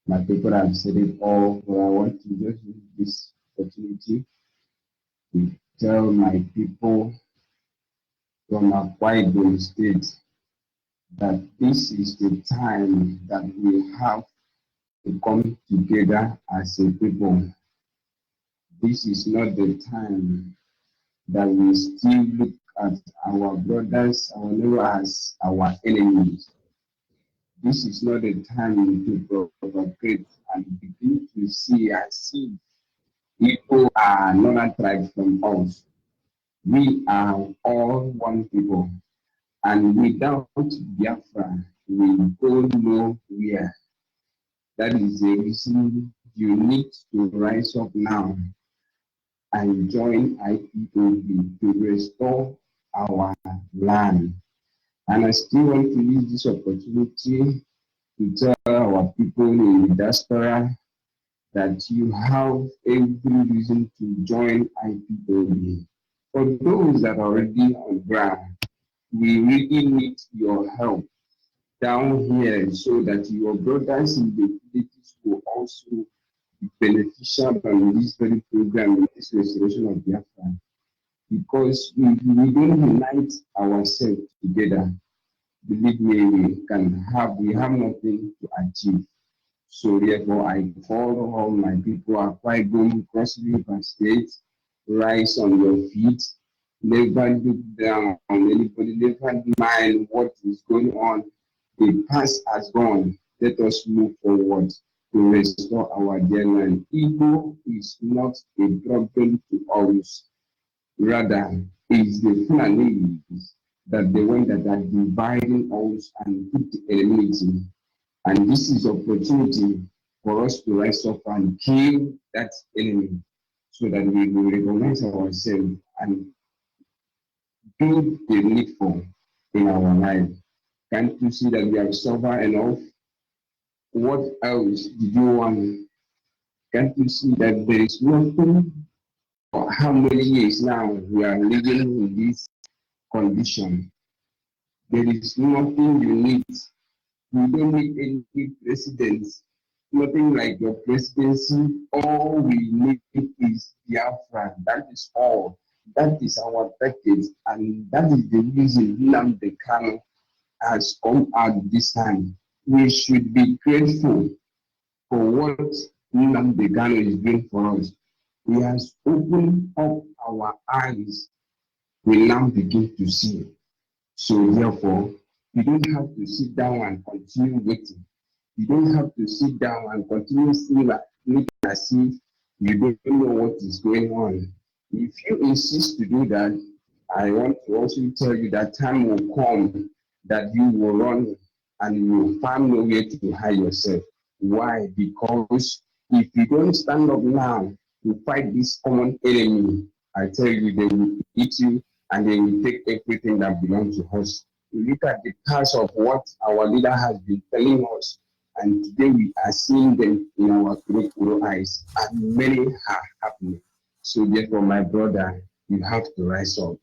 [SPEAKER 14] My people have said it all, but I want to just use this opportunity to tell my people from Akwa State that this is the time that we have to come together as a people. This is not the time that we still look at our brothers, our neighbors as our enemies. This is not the time to provocate and begin to see as if people are another tribe from us. We are all one people. And without Biafra, we go nowhere. That is the reason you need to rise up now and join IPOB to restore our land. And I still want to use this opportunity to tell our people in the diaspora that you have every reason to join IPOB. For those that are already on ground, we really need your help down here so that your brothers in the villages will also be beneficial from this very program, this restoration of Biafra. Because if we don't unite ourselves together, believe me, we have nothing to achieve. So therefore, I call all my people, are quite going cross river state, rise on your feet, never look down on anybody, never mind what is going on. The past has gone. Let us move forward to restore our dear land. Igbo is not a problem to us. Rather, it's the Fulanis that the one that are dividing us and put enmity. And this is opportunity for us to rise up and kill that enemy so that we will recognize ourselves and do the needful in our life. Can't you see that we have suffered enough? What else did you want? Can't you see that there is nothing? For how many years now we are living in this condition? There is nothing you need. You don't need any president. Nothing like your presidency. All we need is Biafra. That is all. That is our package, and that is the reason Nnamdi Kanu has come out this time. We should be grateful for what Nnamdi Kanu is doing for us. He has opened up our eyes. We now begin to see. So therefore, you don't have to sit down and continue waiting. You don't have to sit down and continue looking as if you don't know what is going on. If you insist to do that, I want to also tell you that time will come that you will run and you will find nowhere to hide yourself. Why? Because if you don't stand up now to fight this common enemy, I tell you, they will eat you and they will take everything that belongs to us. We look at the past of what our leader has been telling us, and today we are seeing them in our eyes, and many are happening. So therefore, my brother, you have to rise up.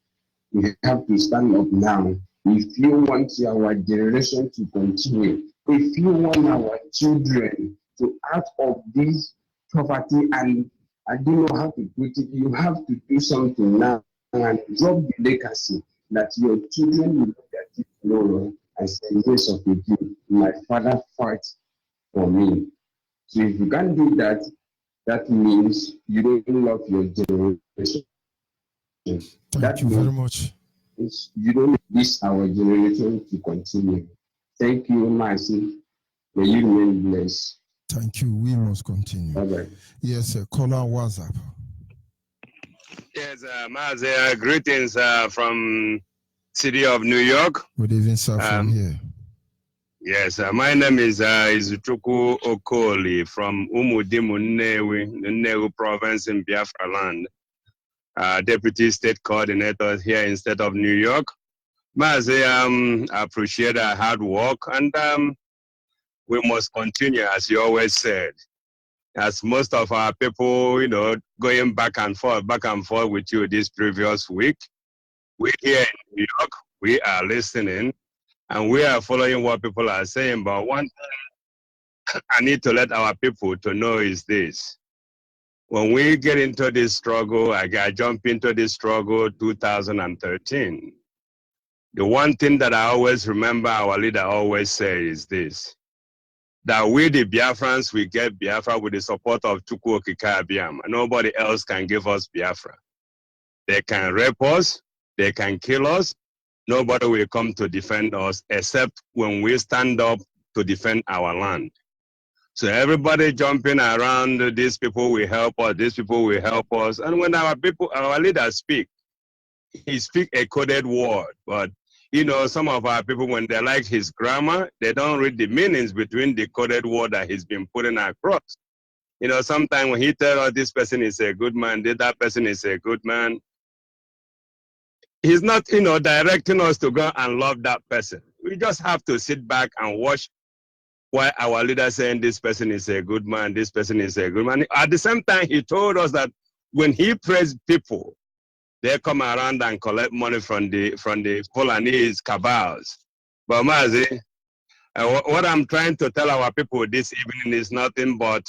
[SPEAKER 14] You have to stand up now. If you want our generation to continue, if you want our children to out of this poverty, and I don't know how to put it, you have to do something now and drop the legacy that your children will look at it tomorrow and say, yes, of you, my father fought for me. So if you can't do that, that means you don't love your generation.
[SPEAKER 4] Thank you very much.
[SPEAKER 14] You don't wish our generation to continue. Thank you, Mercy. May you remain blessed.
[SPEAKER 4] Thank you. We must continue.
[SPEAKER 14] Bye-bye.
[SPEAKER 4] Yes, caller WhatsApp.
[SPEAKER 15] Yes, Mazi, greetings from city of New York.
[SPEAKER 4] Good evening, sir, from here.
[SPEAKER 15] Yes, my name is Izuchukwu Okoli from Umudimu, Nnewi province in Biafra land. Deputy State Coordinator here in state of New York. Mazi, I appreciate our hard work, and we must continue, as you always said. As most of our people, going back and forth with you this previous week, we here in New York, we are listening, and we are following what people are saying. But one thing I need to let our people to know is this. When we get into this struggle, I jump into this struggle 2013. The one thing that I always remember our leader always say is this, that we the Biafrans, we get Biafra with the support of Chukwu Okike Abiyam. Nobody else can give us Biafra. They can rape us, they can kill us. Nobody will come to defend us except when we stand up to defend our land. So everybody jumping around, these people will help us, these people will help us. And when our leaders speak, he speak a coded word. But some of our people, when they like his grammar, they don't read the meanings between the coded word that he's been putting across. Sometimes when he tells us this person is a good man, that person is a good man, he's not, directing us to go and love that person. We just have to sit back and watch why our leader saying this person is a good man, this person is a good man. At the same time, he told us that when he praised people, they come around and collect money from the Fulanese cabals. But Mazi, what I'm trying to tell our people this evening is nothing but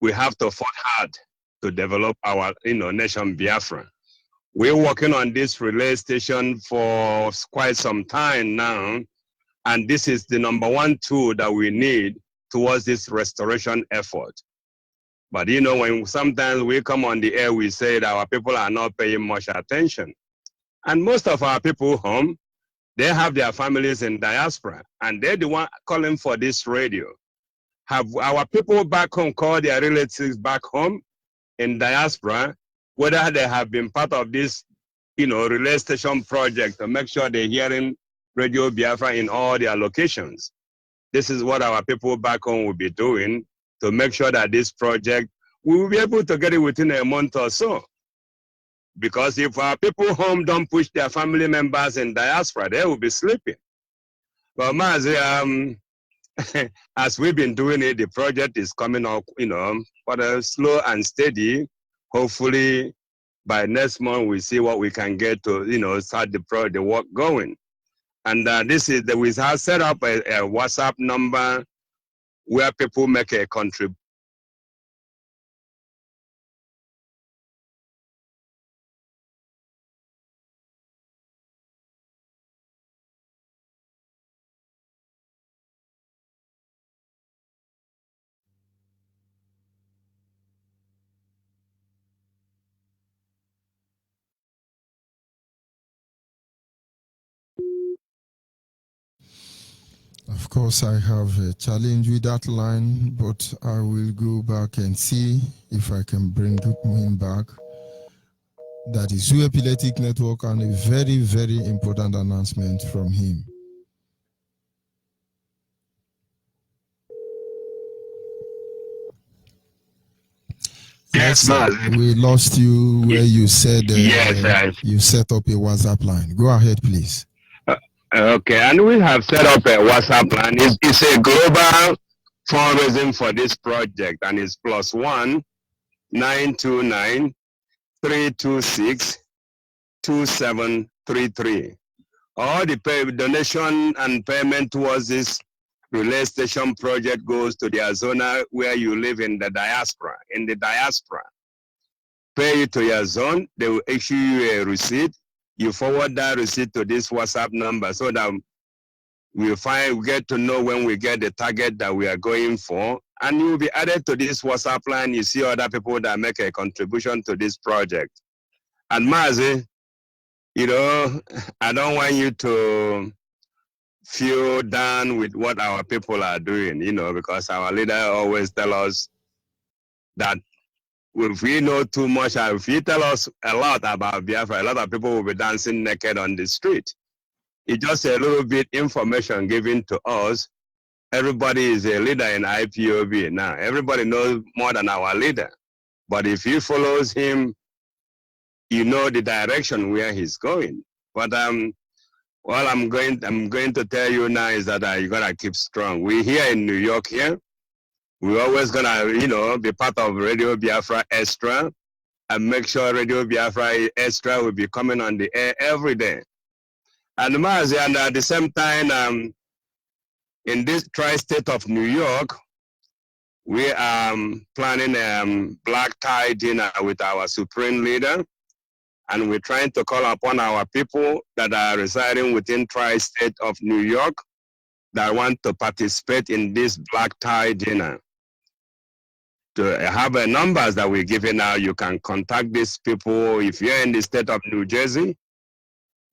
[SPEAKER 15] we have to fight hard to develop our nation Biafra. We're working on this relay station for quite some time now, and this is the number one tool that we need towards this restoration effort. But when sometimes we come on the air, we say that our people are not paying much attention. And most of our people home, they have their families in diaspora, and they're the one calling for this radio. Have our people back home call their relatives back home in diaspora? whether they have been part of this, relay station project to make sure they're hearing Radio Biafra in all their locations. This is what our people back home will be doing to make sure that this project, we will be able to get it within a month or so. Because if our people home don't push their family members in diaspora, they will be sleeping. But Mazi, as we've been doing it, the project is coming up, for a slow and steady. Hopefully, by next month, we see what we can get to, start the work going. And we have set up a WhatsApp number where people make a contribution.
[SPEAKER 4] Of course, I have a challenge with that line, but I will go back and see if I can bring him back. That is Zoo Epileptic Network, and a very, very important announcement from him.
[SPEAKER 15] Yes,
[SPEAKER 4] we lost you where you said
[SPEAKER 15] yes,
[SPEAKER 4] you set up a WhatsApp line. Go ahead, please.
[SPEAKER 15] Okay, and we have set up a WhatsApp line. It's a global fundraising for this project, and it's +1 929 326 2733. All the donation and payment towards this relay station project goes to the zone where you live in the diaspora. Pay it to your zone, they will issue you a receipt. You forward that receipt to this WhatsApp number so that we get to know when we get the target that we are going for. And you will be added to this WhatsApp line. You see other people that make a contribution to this project. And Mazi, I don't want you to feel down with what our people are doing, because our leader always tell us that if we know too much, if you tell us a lot about Biafra, a lot of people will be dancing naked on the street. It's just a little bit information given to us. Everybody is a leader in IPOB now. Everybody knows more than our leader. But if he follows him, you know the direction where he's going. But what I'm going to tell you now is that you gotta keep strong. We're here in New York here. We're always gonna, be part of Radio Biafra Extra and make sure Radio Biafra Extra will be coming on the air every day. And Mazi, and at the same time, in this tri-state of New York, we are planning a black tie dinner with our supreme leader. And we're trying to call upon our people that are residing within tri-state of New York that want to participate in this black tie dinner. To have numbers that we're giving out, you can contact these people. If you're in the state of New Jersey,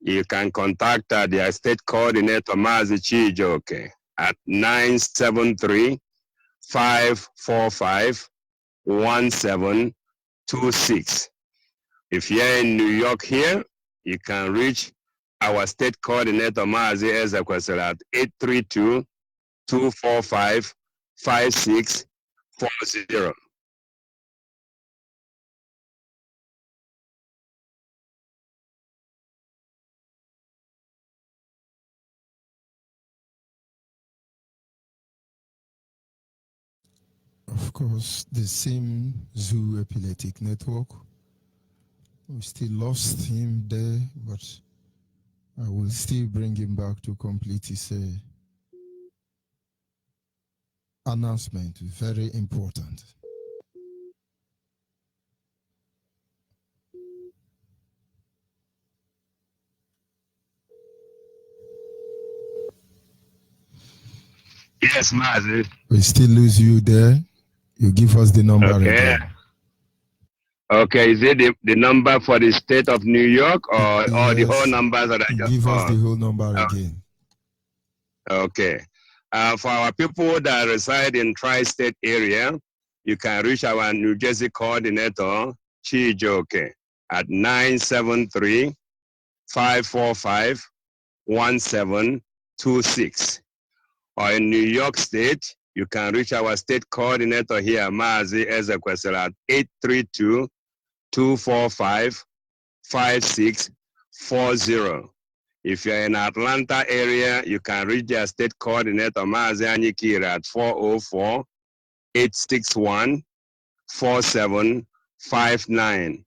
[SPEAKER 15] you can contact their state coordinator, Mazi Chijoke, at 973-545-1726. If you're in New York here, you can reach our state coordinator, Mazi Ezekwesel, at 832-245-5640.
[SPEAKER 4] Of course, the same Zoo Epileptic Network. We still lost him there, but I will still bring him back to complete his announcement. Very important.
[SPEAKER 15] Yes, Mazi.
[SPEAKER 4] We still lose you there. You give us the number again.
[SPEAKER 15] Okay, is it the number for the state of New York or the whole numbers that I just
[SPEAKER 4] give us the whole number again.
[SPEAKER 15] Okay. For our people that reside in tri-state area, you can reach our New Jersey coordinator, Chijoke at 973-545-1726. Or in New York State, you can reach our state coordinator here, Mazi Ezekwesel, at 832-245-5640. If you're in Atlanta area, you can reach their state coordinator, Mazi Anyikira, at 404-861-4759.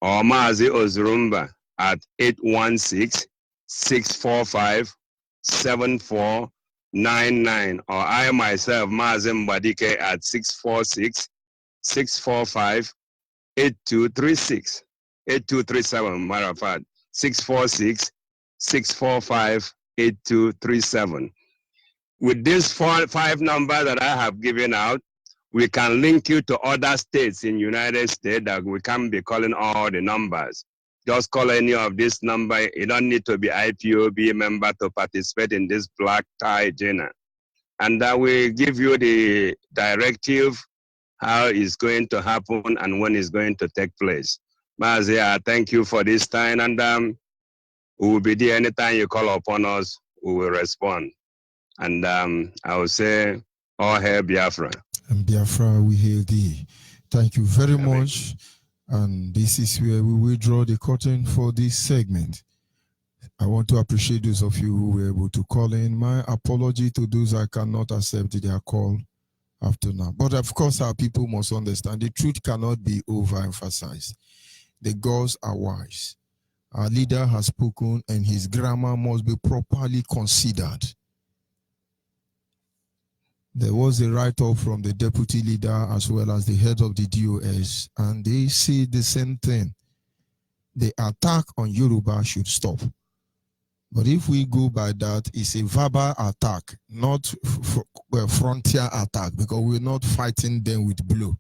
[SPEAKER 15] Or Mazi Ozurumba at 816-645-7499. Or I myself, Mazi Mbadike, at 646-645-8236. 8237, matter of fact. 646-645-8237. With these 5 numbers that I have given out, we can link you to other states in United States that we can be calling all the numbers. Just call any of this number. You don't need to be IPOB member to participate in this black tie dinner. And that will give you the directive how it's going to happen and when it's going to take place. Mazia, thank you for this time, and we will be there anytime you call upon us, we will respond. And I will say, all hail Biafra.
[SPEAKER 4] And Biafra, we hail thee. Thank you very much. And this is where we will draw the curtain for this segment. I want to appreciate those of you who were able to call in. My apology to those I cannot accept their call after now. But of course, our people must understand the truth cannot be overemphasized. The gods are wise. Our leader has spoken and his grammar must be properly considered. There was a write-up from the deputy leader as well as the head of the DOS, and they say the same thing. The attack on Yoruba should stop. But if we go by that, it's a verbal attack, not a frontier attack, because we're not fighting them with blow.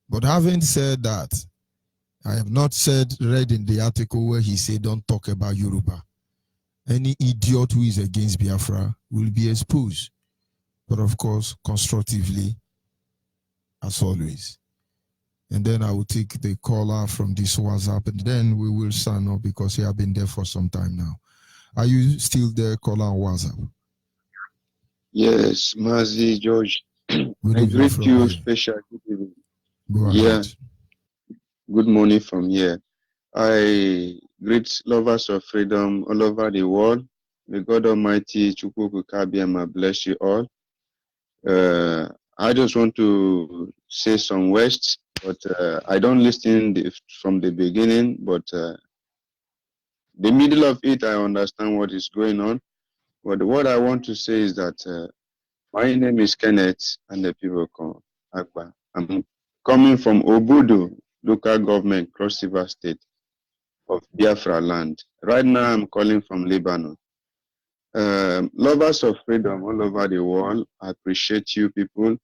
[SPEAKER 4] But having said that, I have not read in the article where he said don't talk about Yoruba. Any idiot who is against Biafra will be exposed. But of course, constructively, as always. And then I will take the caller from this WhatsApp, and then we will sign up because he has been there for some time now. Are you still there, caller on WhatsApp?
[SPEAKER 16] Yes, Mazi George. I greet you special.
[SPEAKER 4] Go ahead.
[SPEAKER 16] Good morning from here. I greet lovers of freedom all over the world. May God Almighty Chukwu Kabiyama bless you all. I just want to say some words, but I don't listen from the beginning, but the middle of it, I understand what is going on. But what I want to say is that my name is Kenneth, and the people call Akba. I'm coming from Obudu, local government, Cross River State of Biafra land. Right now, I'm calling from Lebanon. Lovers of freedom all over the world, I appreciate you people,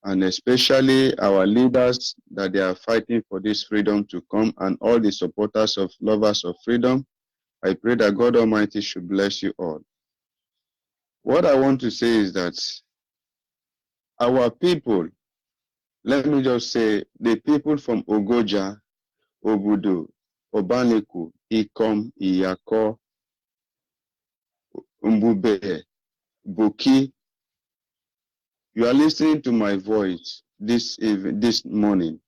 [SPEAKER 16] and especially our leaders that they are fighting for this freedom to come, and all the supporters of lovers of freedom. I pray that God Almighty should bless you all. What I want to say is that our people, let me just say, the people from Ogoja, Obudu, Obaniku, Ikom, Iyako, Mbube, Buki, you are listening to my voice this morning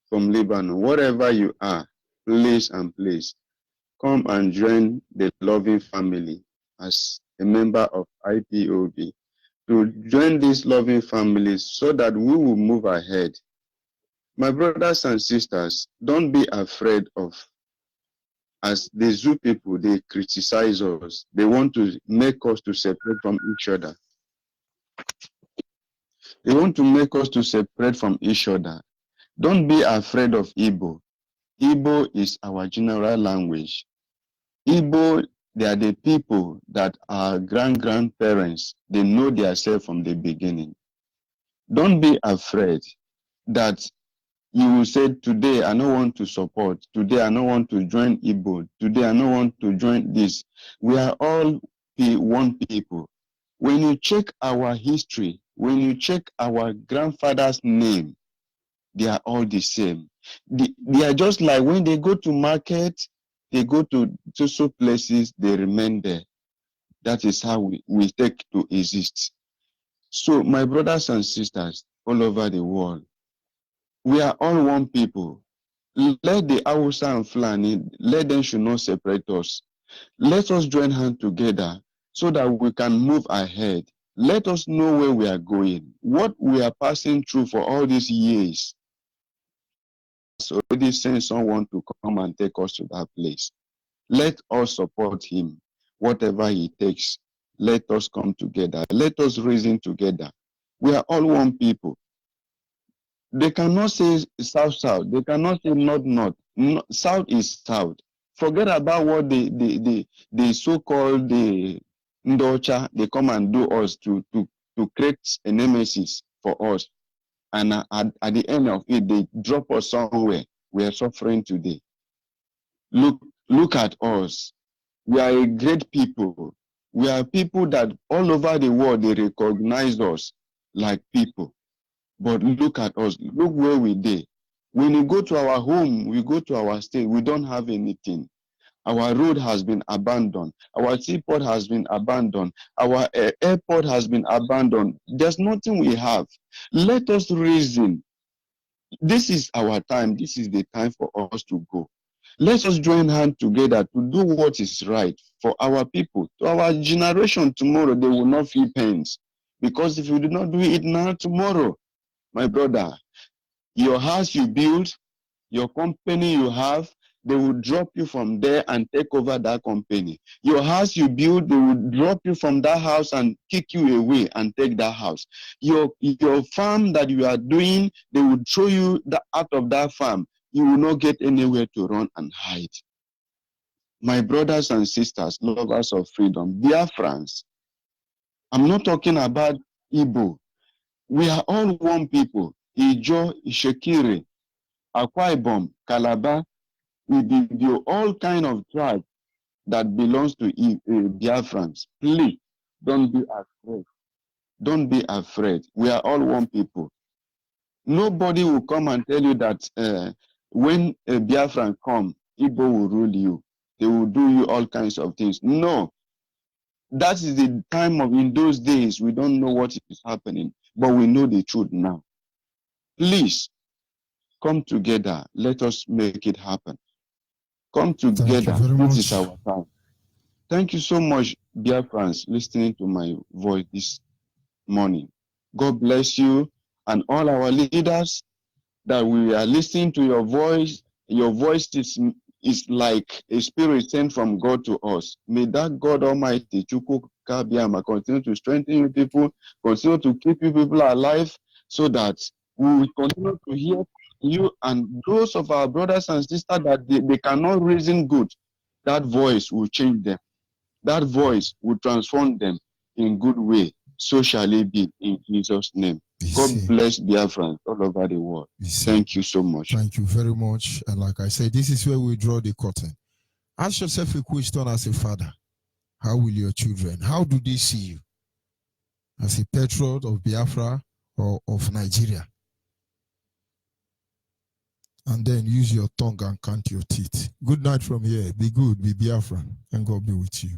[SPEAKER 16] from Lebanon. Wherever you are, please and please come and join the loving family as a member of IPOB. To join this loving family so that we will move ahead. My brothers and sisters, don't be afraid of, as the Zoo people, they criticize us. They want to make us to separate from each other. They want to make us to separate from each other. Don't be afraid of Igbo. Igbo is our general language. Igbo, they are the people that our grandparents, they know themselves from the beginning. Don't be afraid that you will say, today I don't want to support, today I don't want to join Igbo, today I don't want to join this. We are all one people. When you check our history, when you check our grandfather's name, they are all the same. They are just like when they go to market, they go to social places, they remain there. That is how we take to exist. So, my brothers and sisters all over the world, we are all one people. Let the Hausa and Fulani, let them should not separate us. Let us join hands together so that we can move ahead. Let us know where we are going, what we are passing through for all these years. So already sent someone to come and take us to that place. Let us support him, whatever he takes. Let us come together. Let us reason together. We are all one people. They cannot say south. They cannot say north. No, south is south. Forget about what the so-called the Ndocha, they come and do us to create a nemesis for us. And at the end of it, they drop us somewhere. We are suffering today. Look at us. We are a great people. We are people that all over the world, they recognize us like people. But look at us. Look where we did. When you go to our home, we go to our state, we don't have anything. Our road has been abandoned. Our seaport has been abandoned. Our airport has been abandoned. There's nothing we have. Let us reason. This is our time. This is the time for us to go. Let us join hands together to do what is right for our people. To our generation tomorrow, they will not feel pains. Because if you do not do it now, tomorrow, my brother, your house you build, your company you have, they will drop you from there and take over that company. Your house you build, they will drop you from that house and kick you away and take that house. Your farm that you are doing, they will throw you out of that farm. You will not get anywhere to run and hide. My brothers and sisters, lovers of freedom, Biafrans, I'm not talking about Igbo. We are all one people. Ijo, Ishekiri, Akwa Ibom, Calabar, we all kind of tribes that belongs to Biafrans. Please, don't be afraid. Don't be afraid. We are all one people. Nobody will come and tell you that when a Biafran come, Igbo will rule you. They will do you all kinds of things. No. That is the time of, in those days, we don't know what is happening, but we know the truth now. Please, come together. Let us make it happen. Come together. This is our time. Thank you so much, Biafrans, listening to my voice this morning. God bless you and all our leaders that we are listening to your voice. Your voice is like a spirit sent from God to us. May that God Almighty, Chukwu Kabiama, continue to strengthen you people, continue to keep you people alive so that we will continue to hear you and those of our brothers and sisters that they cannot reason good. That voice will change them. That voice will transform them in good way. So shall it be in Jesus' name. God bless Biafra all over the world. Thank you so much.
[SPEAKER 4] Thank you very much. And like I said, this is where we draw the curtain. Ask yourself a question as a father. How will your children, how do they see you? As a patriot of Biafra or of Nigeria? And then use your tongue and count your teeth. Good night from here. Be good, be Biafra, and God be with you.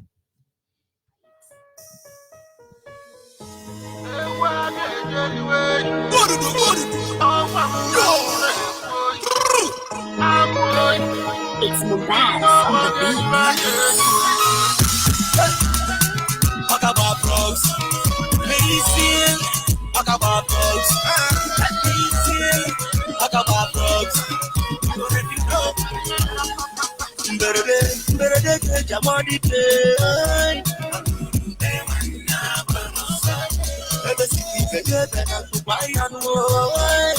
[SPEAKER 17] It's Mubaz on the beat.
[SPEAKER 3] Talk about drugs. Medicine. Talk about drugs. Medicine. Talk about drugs. Better get your money paid. Ever see the better to buy and work.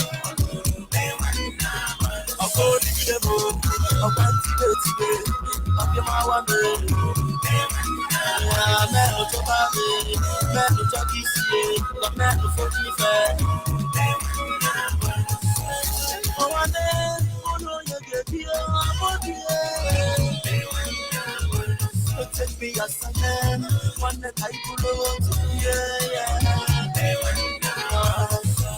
[SPEAKER 3] I'll go to the road. I'll go to the I'll get my one day. Man, no to buy man, no to kiss but man, no for me fair. Oh, one day, oh, no, you get here, so take me as a man, one that I pull yeah.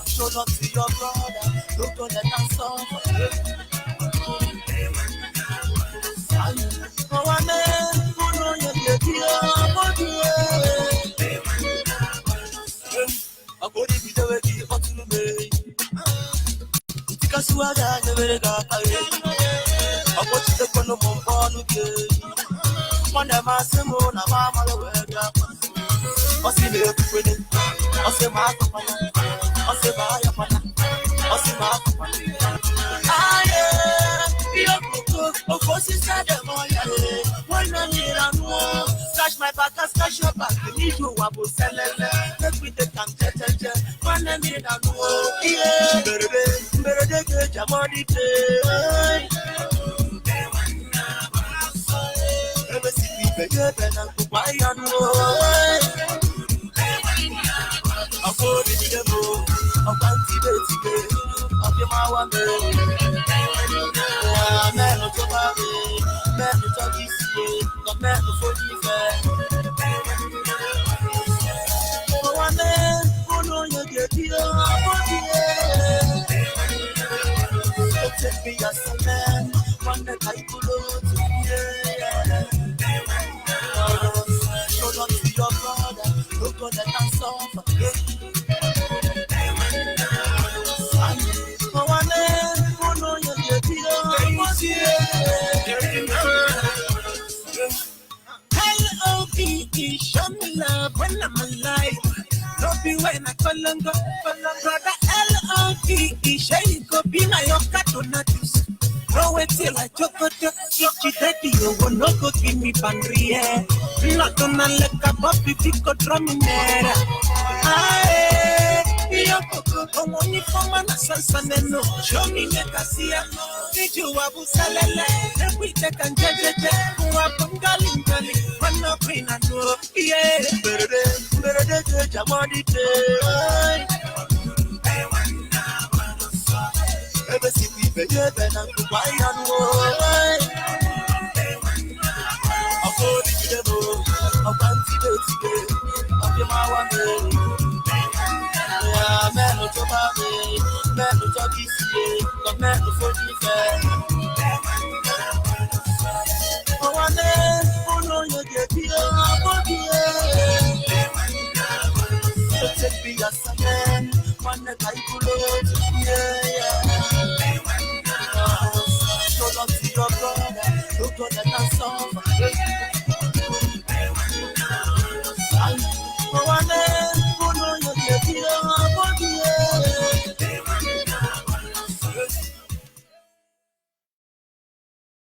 [SPEAKER 3] Show love to your brother, don't go let us suffer. Slash my back, slash your back. You need to wabu selele. Make we take am cheche. One minute and oh yeah. Better get your money day. Ever see people get better to buy and oh. I'm for the devil. I'm anti-baby. I'm the one man of your body. Man of your issue. The man of your defense. One man who know you get here. Take me as a man. One that I could show love to your brother. Look what that can suffer. One man who know you get here. L-O-V-E, show me love when I'm alive. Don't be when I call and go, brother. L-O-V-E, shall you go be my yoka donatus? No wait till I talk about it, daddy, you will not go give me bandria. Not gonna let a puppy pick a drum in there. You're only for my son, no. Show me make a see a did you abu salale? Then we take and judge who are bungaling gully. One no queen and no, yeah, better judge a money day. Ever see people better than to buy and woe. I'm for the devil, I'm anti-baby, I'm the one. Man of your body, man of your issue, the man of your defense. Oh, one day, oh no, you get here, so take me as a man, one that I could love, yeah. Show love to your brother, look what I can solve.